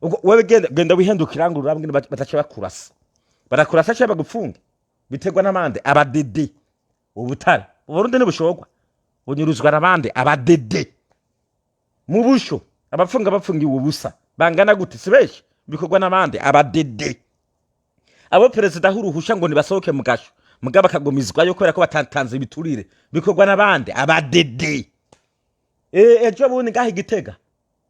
ubwo wewe genda wihendukira ngo urabwe batache barakurasa cyo bagupfunge bitegwa namande abadede ubutare Burundi nibushogwa bunyuruzwa nabande abadede mu busho abapfungiwe ubusa bangana gute sibeshi bikorwa nabande abadede abo perezida huruhusha ngo nibasohoke mugasho mugaba kagomizwa yo kubera ko batantanze ibiturire bikorwa nabande abadede ejo bundi ngaho Igitega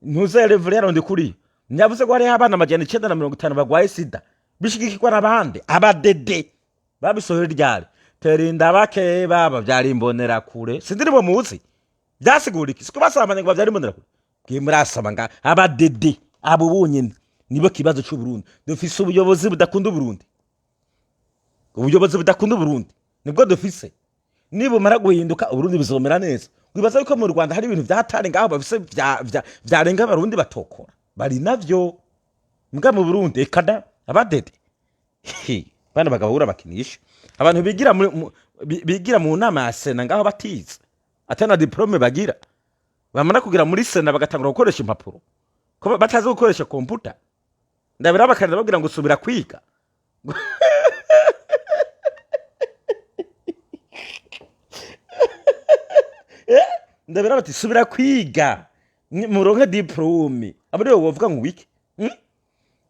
ntuze level yaronde kuri nyavuze ko hari abana 950 bagwaye sida bishigikirwa n'abandi abadede babisohera ryari terinda bake baba byari imbonera kure sindirimo muzi byasigura iki siko basabanye ngo byari imbonera kure bwimurasaba nga abadede abo bonyine nibo kibazo cy'u Burundi dufise ubuyobozi budakunda Burundi ubuyobozi budakunda Burundi nibwo dufise nibumara guhinduka Burundi bizomera neza wibaza yuko mu Rwanda hari ibintu byatare ngaho bafise byarenga abarundi batokora bari navyo mbwa mu Burundi ekada abadede bana bagabura bakinisha abantu bigira mu nama ya Sena ngaho batize atana diplome bagira bamara kugira muri Sena bagatangura gukoresha impapuro ko batazi gukoresha computer ndabira bakanira babwira ngo subira kwiga ndabira bati subira kwiga muronke diplome abari wovuga ngo wiki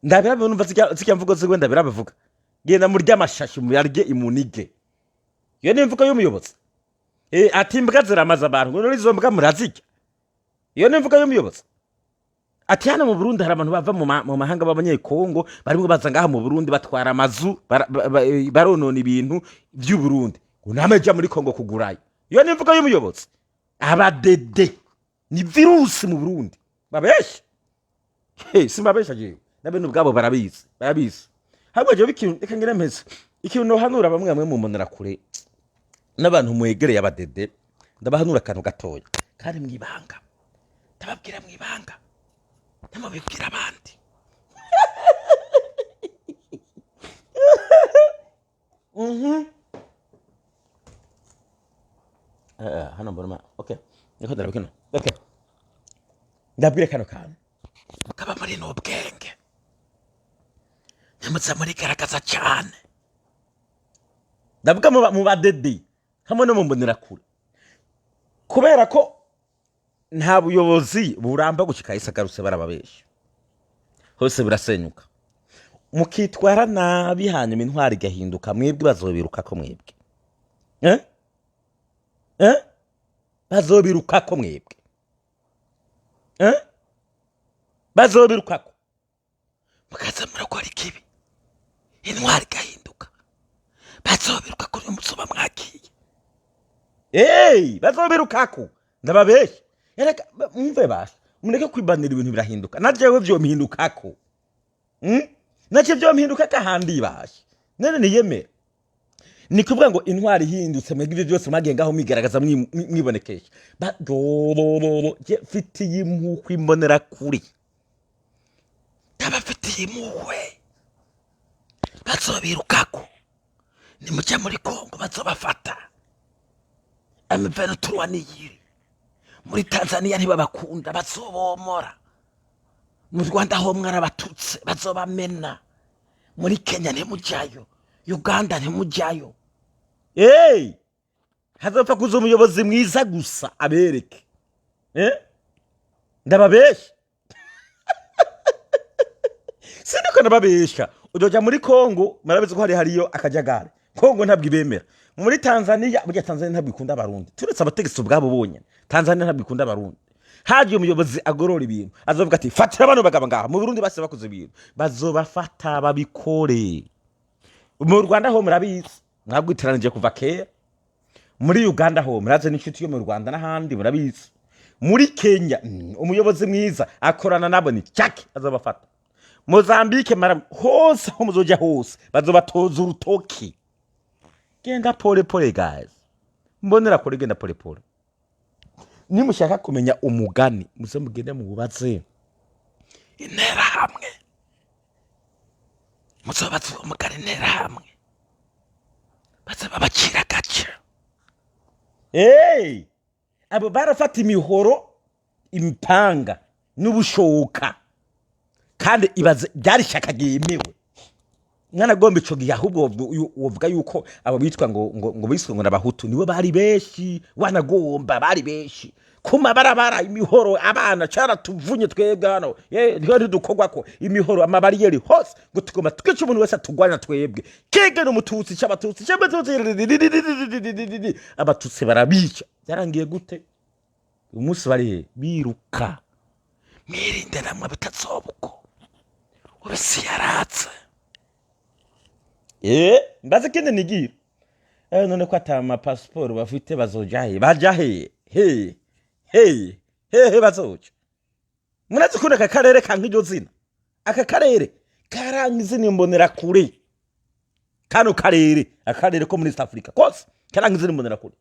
ndabira numva zikya mvugo zigwe ndabira bavuga genda muri ry'amashashi mu yarye imunige yo nimvuga y'umuyobozi ati imbwa ziramaza abantu ngo nizo mbwa murazijya yo nimvuga y'umuyobozi ati hano mu Burundi hari abantu bava mu mahanga b'abanyekongo barimo baza ngaha mu Burundi batwara amazu baronona ibintu by'u Burundi ngo nameja muri Kongo kugurayo yo nimvuga y'umuyobozi abadede ni virusi mu Burundi babesha simbabesha jewe nabintu bwabo barabizi habwo je bikintu ikangire mpeze ikintu no hanura bamwe mu mbonera kure n'abantu mwegereye abadede ndabahanura kantu gatoya kandi mwibanga ndababwira mwibanga namubibwira abandi hano mbona okay niko ndabikino okay ndabwira kano kantu mukaba muri n'ubwenge nyamutse muri garagaza cyane ndavuga mu badede hamwe no mu mbonera kure kubera ko nta buyobozi buramba gushika isagarutse barababesha hose birasenyuka mukitwara nabi hanyuma intwari gahinduka mwebwe bazobiruka ko mwebwe bazobiruka ko mwebwe bazobiruka ko mukaza murakora ikibi intwari gahinduka bazobiruka ko umusoba mwakiye bazobiruka ko ndababesha ereka mumve basha muneke kwibanira ibintu birahinduka najewe byo mpinduka ko naje byo mpinduka kahandi basha nene niyemera ni kuvuga ngo intwari hindutse mwebwe byose magengaho migaragaza mwibonekesha je fitiye impuhwe imbonera kuri tabafitiye impuhwe bazobirukako ni mujya muri Kongo bazobafata ameveno turwaniyiri muri Tanzania ntibabakunda bazobomora mu Rwanda ho mwarabatutse bazobamena muri Kenya ntimujayo Uganda ntimujayo hazopfa kuza umuyobozi mwiza gusa abereke ndababesha sindiko nababesha udoja muri Kongo marabizi ko hariyo akajagara Kongo ntabwo ibemera muri Tanzania burya Tanzania ntabwo ikunda abarundi turetse abategetsi ubwabo bonyene Tanzania ntabwo ikunda abarundi haje umuyobozi agorora ibintu azovuga ati fatira abantu bagaba ngaha mu Burundi base bakoze ibintu bazobafata babikore mu Rwanda ho murabizi mwabwitiranije kuva kera muri Uganda ho muraze n'inshuti yo mu Rwanda n'ahandi murabizi muri Kenya umuyobozi mwiza akorana nabo ni cyake azobafata Mozambique mara hose ho muzoja hose bazobatoza urutoki genda pole pole guys mbonera kuri genda pole pole nimushaka kumenya umugani muze mugende mu bubatse intera hamwe muzobatse umugani intera hamwe baza babacira gace abo barafata imihoro impanga n'ubushoka kandi ibaze byari shaka giyemewe mwana gombe ico gihe ahubwo wovuga yuko abo bitwa ngo biswe ngo nabahutu niwe bari beshi wanagomba bari beshi kuma barabara imihoro abana cara tuvunye twebwe hano ryo dukogwa ko imihoro amabariyeri hose ngo tugoma twica umuntu wese tugwana twebwe kege no mututsi cy'abatutsi abatutsi barabica yarangiye gute umunsi bari biruka mirinde namwe bitazobuko ubisi yaratse mbaze kindi nigira none ko atama passport bafite bazojahe bajahe he bazoja munazi kuna aka karere kank'iryo zina aka karere karanga izina imbonera kure kano akarere ko muri East Africa kose karanga izina imbonera kure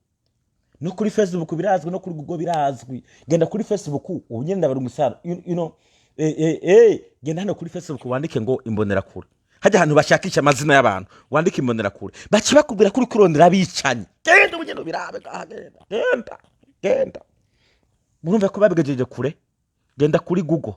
no kuri Facebook birazwi no kuri Google birazwi genda kuri Facebook ubunyenda bari umusara you know genda hano kuri Facebook wandike ngo imbonera kure hajya ahantu bashakisha amazina y'abantu wandike imbonera kure baci bakubwira kuri kurondera bicanye genda ubunyendo birabe genda murumva ko babigejeje kure genda kuri Google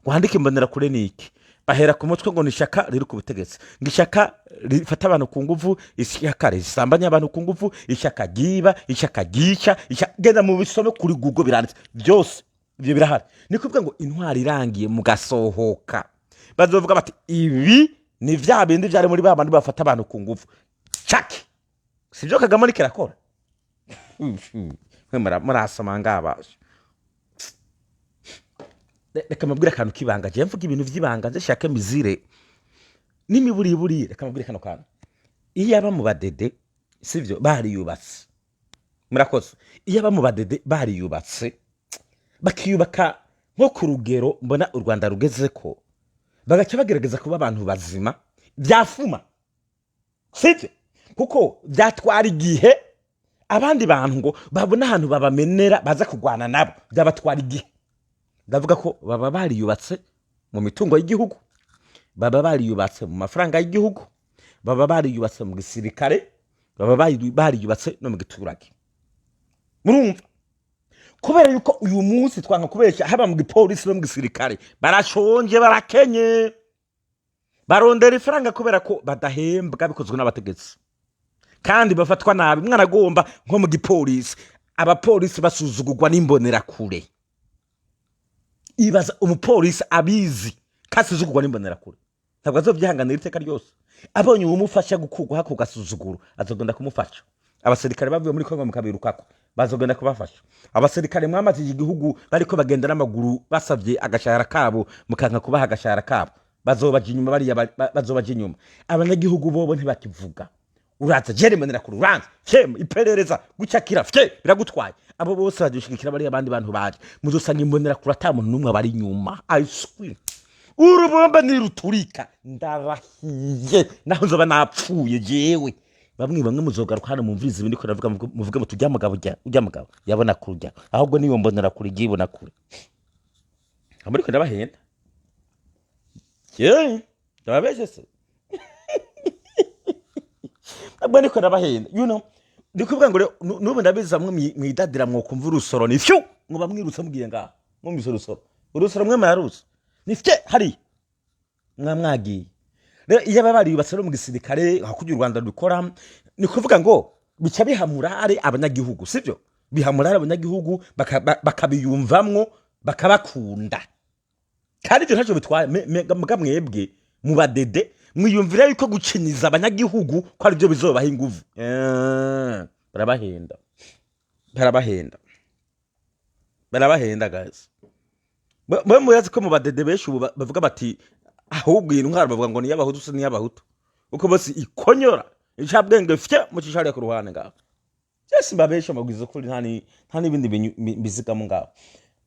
wandike imbonera kure niki bahera ku mutwe ngo nishaka riri ku butegetsi ngishaka rifata abantu ku nguvu ishaka risambanya abantu ku nguvu ishaka giba ishaka gica genda mu bisome kuri Google biranditse byose ibyo birahari ni kuvuga ngo intwari irangiye mu gasohoka bazovuga bati ibi ni vya bindi byari muri babandi bafata abantu ku nguvu chaki sivyo Kagame ariko arakora murasoma ngabasha reka mabwira akantu kibanga je mvuga ibintu vy'ibanga nze shaka mizire n'imiburiburi reka mabwira kano kantu iyo aba mu badede sivyo bari yubatse murakoze iyo aba mu badede bari yubatse bakiyubaka nko ku rugero mbona u Rwanda rugeze ko bagaca bagerageza kuba abantu bazima byafuma sivyo kuko byatwara igihe abandi bantu ngo babona ahantu babamenera baza kugwana nabo byabatwara igihe ndavuga ko baba bari yubatse mu mitungo y'igihugu baba bari yubatse mu mafaranga y'igihugu baba bari yubatse mu gisirikare baba bari yubatse no mu giturage murumva kubera yuko uyu munsi twanka kubesha haba mu gipolisi no mu gisirikare barashonje barakenye barondera ifaranga kubera ko badahembwa bikozwe n'abategetsi kandi bafatwa nabi mwana agomba nko mu gipolisi abapolisi basuzugurwa n'imbonera kure ibaza umupolisi abizi kasuzugurwa n'imbonera kure ntabwo azovyihanganira iteka ryose abonye umufasha gukugwa hako gasuzuguro azogenda kumufasha abasirikare bavuye muri Kongo mukabirukako bazogenda kubafasha abasirikare mwamaze igihugu bariko bagenda n'amaguru basavye agashahara kabo mukanka kubaha agashahara kabo bazobaje inyuma bari bazobaje inyuma abanyagihugu bobo ntibakivuga uraza jeremenera ku ruranza iperereza gucakira biragutwaye abo bose badushigikira bari abandi bantu baje muzosanga imbonera kurata muntu numwe bari nyuma I swear urubomba niruturika ndarahiye naho nzoba napfuye jewe bamwe muzogaruka hano mumviza ibindi ko navuga muvuge mutujya mugabo ujya mugabo yabona kurya ahubwo niyo mbonera kuri gibona kure amuriko ndabahenda ndababeshe se abwo niko ndabahenda you know ndikuvuga ngo nubu ndabiza mwe mwidadira mwo kumva urusoro ni fyu ngo bamwirutse mugiye ngaho mu misoro urusoro mwe maruzi ni fye hari mwamwagiye rero iyo bari yubatse no mu gisirikare hakugira u Rwanda rukora ni kuvuga ngo bica bihamura ari abanyagihugu sivyo bihamura ari abanyagihugu bakabiyumvamwo bakabakunda kandi ibyo ntacyo bitwaye mwebwe mu badede mwiyumvira yuko guciniza abanyagihugu ko ari byo bizobaha inguvu barabahenda guys bwe muyazi ko mu badede beshu bavuga bati ahubwo intwara bavuga ngo ni y'abahutu se ni y'abahutu uko bose ikonyora icabwenge fye mu cishari ku ruhande ngaho cyese mbabesha magwizo kuri nta nibindi bizigamo ngaho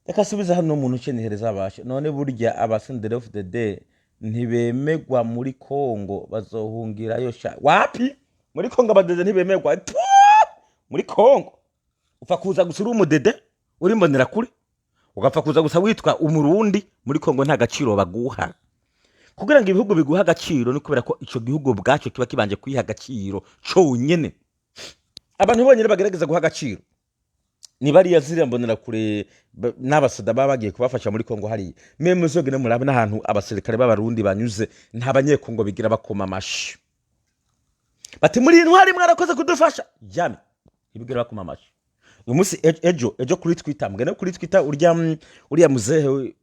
reka subiza hano umuntu ukenehereza abashe none burya abasendere of the day ntibemegwa muri Kongo bazohungirayo wapi muri Kongo abadede ntibemegwa muri Kongo upfa kuza gusura umudede uri mbonera kuri ugapfa kuza gusa witwa umurundi muri Kongo nta gaciro baguha kugira ngo ibihugu biguha agaciro ni kubera ko ico gihugu bwaco kiba kibanje kuyiha agaciro cyonyene abantu bonyene bagerageza guha agaciro ni bari yazira mbonera kure n'abasada babagiye kubafasha muri Kongo hari meme zogene murabe n'ahantu abasirikare b'abarundi banyuze nta banyekongo bigira bakoma amashi bati muri intwari mwarakoze kudufasha jami ibigira bakoma amashi uyu munsi ejo kuri Twitter mbwene kuri Twitter urya muzehe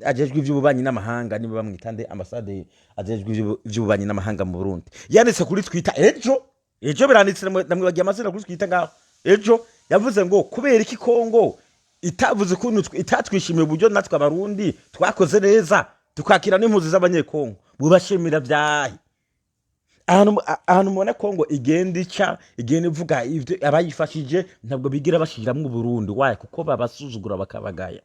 ajejwe ivy'ububanyi n'amahanga niba bamwitande ambassade ajejwe ivy'ububanyi n'amahanga mu Burundi yanditse kuri Twitter ejo biranditse namwe bagiye amazina kuri Twitter ngaho ejo yavuze ngo kubera iki Kongo itavuze kuntu itatwishimiye uburyo natwe abarundi twakoze neza tukakira n'impuzi z'abanyekongo bubashimira byahi ahantu mubona Kongo igenda ica igenda ivuga ivyo abayifashije ntabwo bigira bashiramwe Burundi waye kuko babasuzugura bakabagaya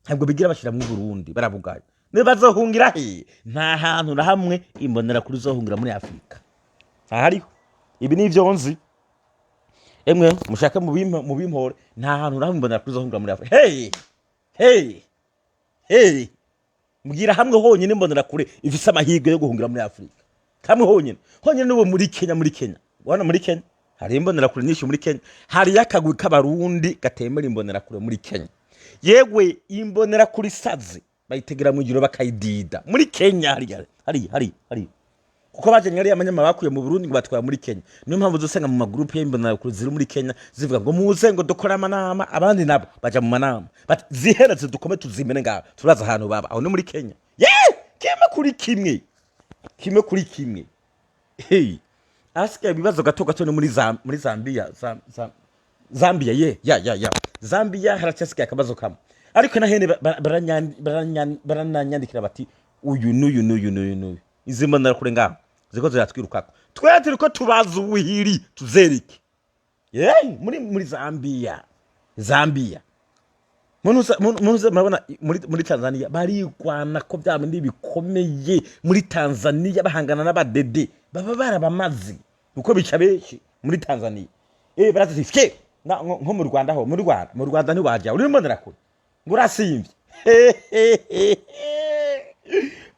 ntabwo bigira bashiramwe Burundi barabugaya nibazohungira he nta hantu na hamwe imbonera kuri zohungira muri Afrika ahariho ibi nivyo nzi emwe mushaka mu bimpore nta hantu na hamwe imbonera kuri zohungira muri Afrika hey mbwira hamwe honyine imbonera kure ifise amahirwe yo guhungira muri Afrika kamwe honyine n'ubu muri Kenya wana muri Kenya hari imbonera kure nyinshi muri Kenya hari yakagwi k'abarundi gatemera imbonera kure muri Kenya yewe imbonera kuri sazi bayitegera mu giro bakayidida muri Kenya hari kuko bajanye ari amanyama bakuye mu Burundi ngo batwara muri Kenya niyo mpamvu uzosanga mu magroupe y'imbonera kure ziri muri Kenya zivuga ngo muze ngo dukora amanama abandi nabo baja mu manama zihereze dukome tuzimene ngaho turaza ahantu baba aho ni muri Kenya kimwe kuri kimwe asika bibazo gato no muri Zambia Zambia haracyasigaye akabazo kamwe ariko nahene barananyandikira bati uyu n'uyu izi mbonera kure ngaho ziko ziratwirukako twe turiko tubaza ubuhiri tuzerike muri Zambia munuze murabona muri Tanzania barigwana ko bya bindi bikomeye muri Tanzania bahangana n'abadede baba barabamazi uko bica benshi muri Tanzania barazifike nko mu Rwanda ho mu Rwanda ni waje uri mbonera kure ngurasimvye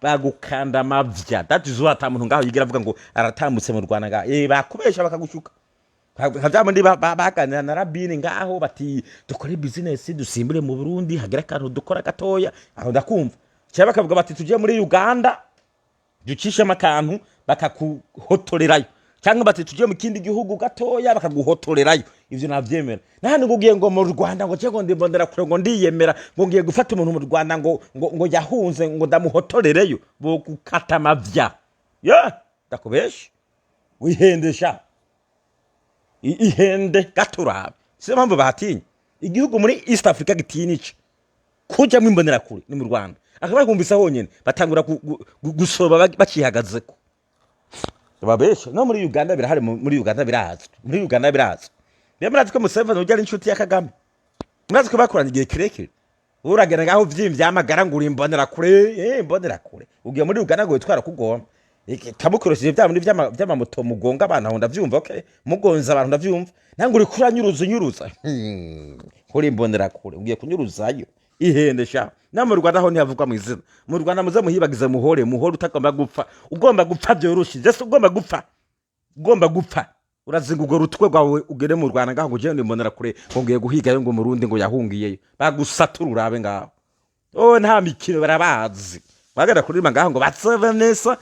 bagukanda amavya datizo atamuntu ngaho yigira avuga ngo aratambutse mu Rwanda ngaho bakubesha bakagushuka havyamundi baganira na Rabini ngaho bati dukore business dusimbure mu Burundi hagira kantu dukora gatoya aho ndakumva cyaba bakavuga bati tuje muri Uganda ducisha makantu bakakuhotorerayo cyangwa bati tuje mu kindi gihugu gatoya bakaguhotorerayo ivyo navyemera nahandi ngugiye ngo mu Rwanda ngo cego ndimbondera kure ngo ndiyemera ngo ngiye gufata umuntu mu Rwanda ngo yahunze ngo ndamuhotorereyo bo gukata amavya ndakubesha wihendesha ihende gaturabe siyo mpamvu batinye igihugu muri East Africa gitinice kuja mu imbonera kure ni mu Rwanda akaba kumvisa honyene batangura gusoba bacihagazeko babesha no muri Uganda birahari muri Uganda birazwe niyo murazi ko Museveni ujya ari inshuti ya Kagame murazi ko bakoranye igihe kirekire uragenda ngaho vyamagara ngura imbonera kure ugiye muri Uganda ngo witwara kugomba tamukorosheje bya muri vy'amamoto mugonga abantu aho ndavyumva mugonza abantu ndavyumva nango uri kuranyuruza kuri imbonera kure ugiye kunyuruzayo ihende sha na mu Rwanda ho ntihavugwa mu izina mu Rwanda muze muhibagize muhore utagomba gupfa ugomba gupfa byoroshye ugomba gupfa urazinga ugo rutwe rwawe ugere mu Rwanda ngaho ugende imbonera kure ngiye guhiga yo ngo mu Rundi ngo yahungiyeyo bagusatura urabe ngaho nta mikino barabazi bagada kurima ngaho ngo batsevenesa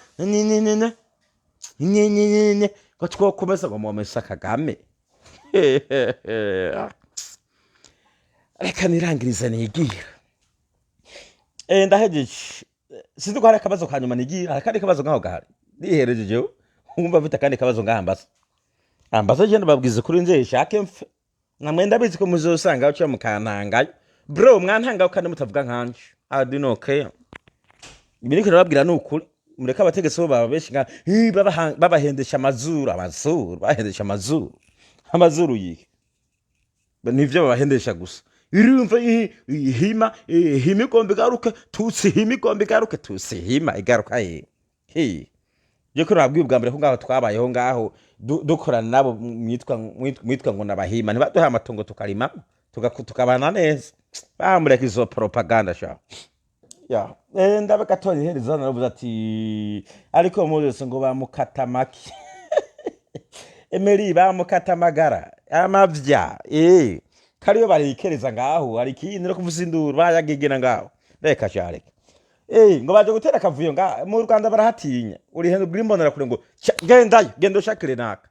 ko twokomeza ngo momesa Kagame reka nirangirize nigira ndahejeje sinzi ko hari akabazo kanyuma nigira hari kandi kabazo ngaho gahari niherejeje umva vita kandi kabazo ngahambaza je ndababwize kuri nje shake mfe namwenda bizi ko muzosanga aho cyo mukantangayo bro mwantangaho kandi mutavuga nkanje adino okay ibiri ko babwira nukuri mureka abategetse bo baba beshi babahendesha amazuru yihe nivyo babahendesha gusa irumva hima igombe garuke tusi hima igaruka je ko rabwi ubwa mbere ko ngaho twabayeho ngaho dukorana nabo mwitwa ngo nabahima ntibaduha amatongo tukarima tukabana neza bamureka izo propaganda sha ndabagatonye hereza naravuze ati ariko Moses ngo bamukata maki Emery bamukata magara amavya kariyo barikereza ngaho ari kintu no kuvuza induru bayagegena ngaho reka cyareka ngo baje gutera kavuyo nga mu Rwanda barahatinya uri hendo bw'imbonera kure ngo genda ushakire naka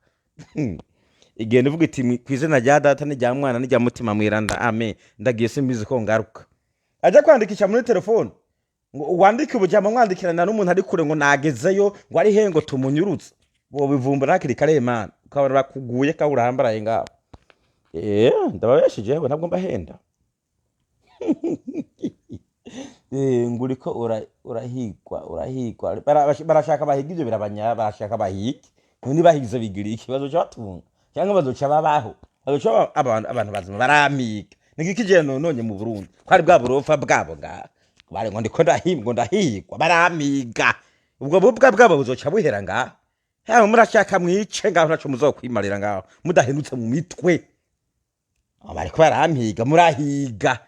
igenda uvuga iti kwizina rya data n'ijya mwana n'ijya mutima mwiranda amen ndagiye simbizi ko ngaruka aje kwandikisha muri telefone ngo wandike ubujyama mwandikirana n'umuntu ari kure ngo nagezeyo ngo ari hengo tumunyurutse bo bivumbura hakiri kare man ukabara bakuguye ka urahambaraye ngaho ndababeshije ntabwo mbahenda nguriko urahigwa barashaka bahiga ivyo birabanya barashaka bahige none bahigize bigira ikibazo cyatunga cyangwa bazoca babaho bazoca abantu bazima baramiga nigiki je nonye mu Burundi kwari bwa burofa bwabo bari ngo ndiko ndahigwa baramiga ubwo bubwa bwabo buzoca buhera ngaho haba murashaka mwice ngaho naco muzokwimarira ngaho mudahenutse mu mitwe bariko baramiga murahiga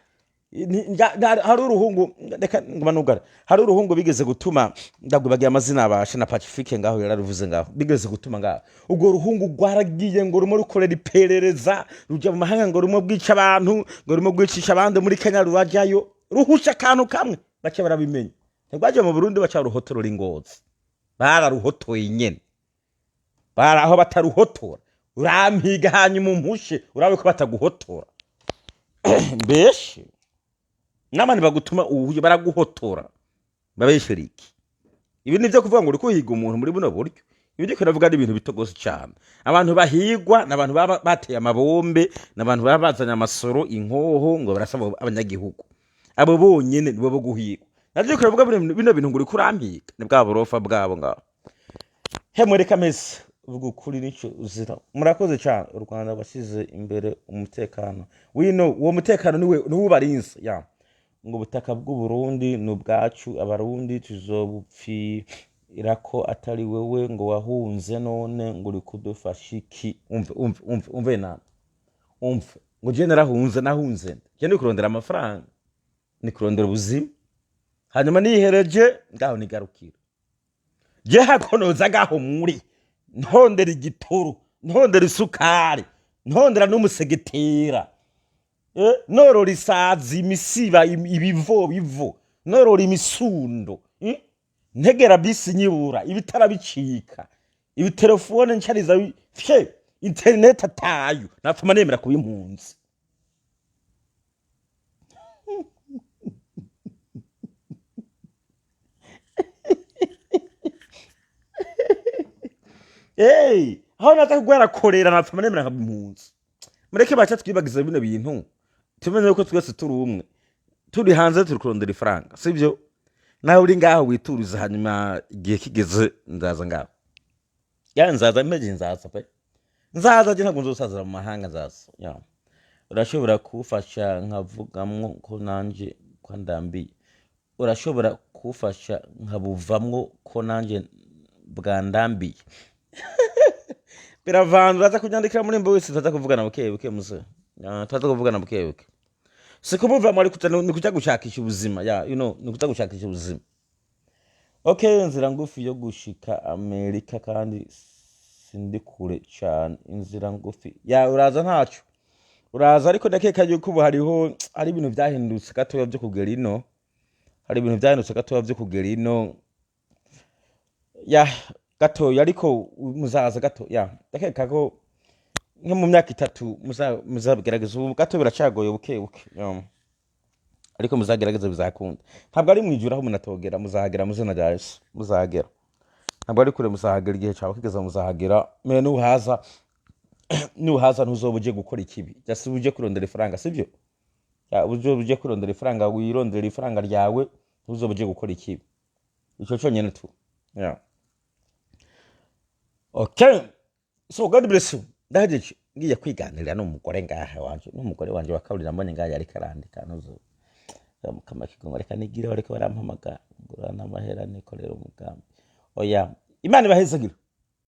hari uruhungu reka ngumanugara hari uruhungu bigeze gutuma ndagwibagiye amazina abashe na Pacifique ngaho yararuvuze ngaho bigeze gutuma ngaho ubwo ruhungu gwaragiye ngo rumo rukorera iperereza ruja mu mahanga ngo rumo bwica abantu ngo rumo bwicisha abandi muri Kenya rurajayo ruhusha kantu kamwe bace barabimenya ntibwaje mu Burundi baca ruhotorora ingozi bararuhotoye nyene baraho bataruhotora urampiga hanyuma umpushe urabe ko bataguhotora mbeshe namani bagutuma uhuye baraguhotora babesheriki ibi nivyo kuvuga ngo uri kuhiga umuntu muri buno buryo ibi ndiko navuga ari ibintu bitogose cyane abantu bahigwa nabantu bateye amabombe nabantu babazanya amasoro inkoho ngo barasaba abanyagihugu abo bonyene nibo bo guhigwa navyo kuvuga bino bintu ngo uri kurampiga ni bwa burofa bwabo ngaho hemwereka mese uvuga ukuri nico uzira murakoze cyane u Rwanda basize imbere umutekano wino uwo mutekano niwe ubarinze ya ngo butaka bw'u Burundi n'ubwacu abarundi tuzobupfira ko atari wewe ngo wahunze none ngo uri kudufasha iki umve nana ngo je nahunze je ndi kurondera amafaranga ni kurondera ubuzima hanyuma nihereje ngaho nigarukira je hakonoza gaho muri ntondera igituru ntondera isukari ntondera n'umusegetera norora isazi imisiba ibivo norora imisundo ntegera bisi nyibura ibitara bicika ibitelefone nshariza fye internet atayo napfuma nemera kuba impunzi aho natakugwara korera napfuma nemera kuba impunzi mureke bacha twibagiza bino bintu tumenye ko twese turi umwe turi hanze turi kurondera ifaranga sivyo nawe uri ngaho wituriza hanyuma igihe kigeze nzaza ngaho nzaza impeje nzaza pe nzaza je ntabwo nzosazira mu mahanga nzaza urashobora kufasha nkavugamwo ko nanje kwa ndambi urashobora kufasha nkabuvamwo ko nanje bwandambi biravanze baza kunyandikira muri mbo wese taza kuvugana buke muze taza kuvugana buke sikubuva muri kuja gushakisha ubuzima ni kuja gushakisha ubuzima okay inzira ngufi yo gushika Amerika kandi sindi kure cyane inzira ngufi uraza ntacu uraza ariko ndakeka yuko ubu hariho ari ibintu byahindutse gatoya byo kugera ino hari ibintu byahindutse gatoya byo kugera ino gatoya ariko muzaza gato ndakeka ko nko mu myaka 3 muzabigerageza ubu gato biracagoye buke ariko muzagerageza bizakunda ntabwo ari mwijura aho munatogera muzahagera muzina rya Yesu muzahagera ntabwo ari kure muzahagera igihe cyawe kigeza muzahagera me nuhaza ntuzobuje gukora ikibi just uje kurondera ifaranga sivyo uje kurondera ifaranga wirondera ifaranga ryawe ntuzobuje gukora ikibi ico cyonyene tu okay so God bless you ndaje ngiye kwiganirira n'umugore ngaha wanje n'umugore wanje wakaburira mbone ngaha yari karandika nuzo mukamakiko reka nigire bareke barampamaga ngurana amahera nikorera umugambi Imana ibahezagira.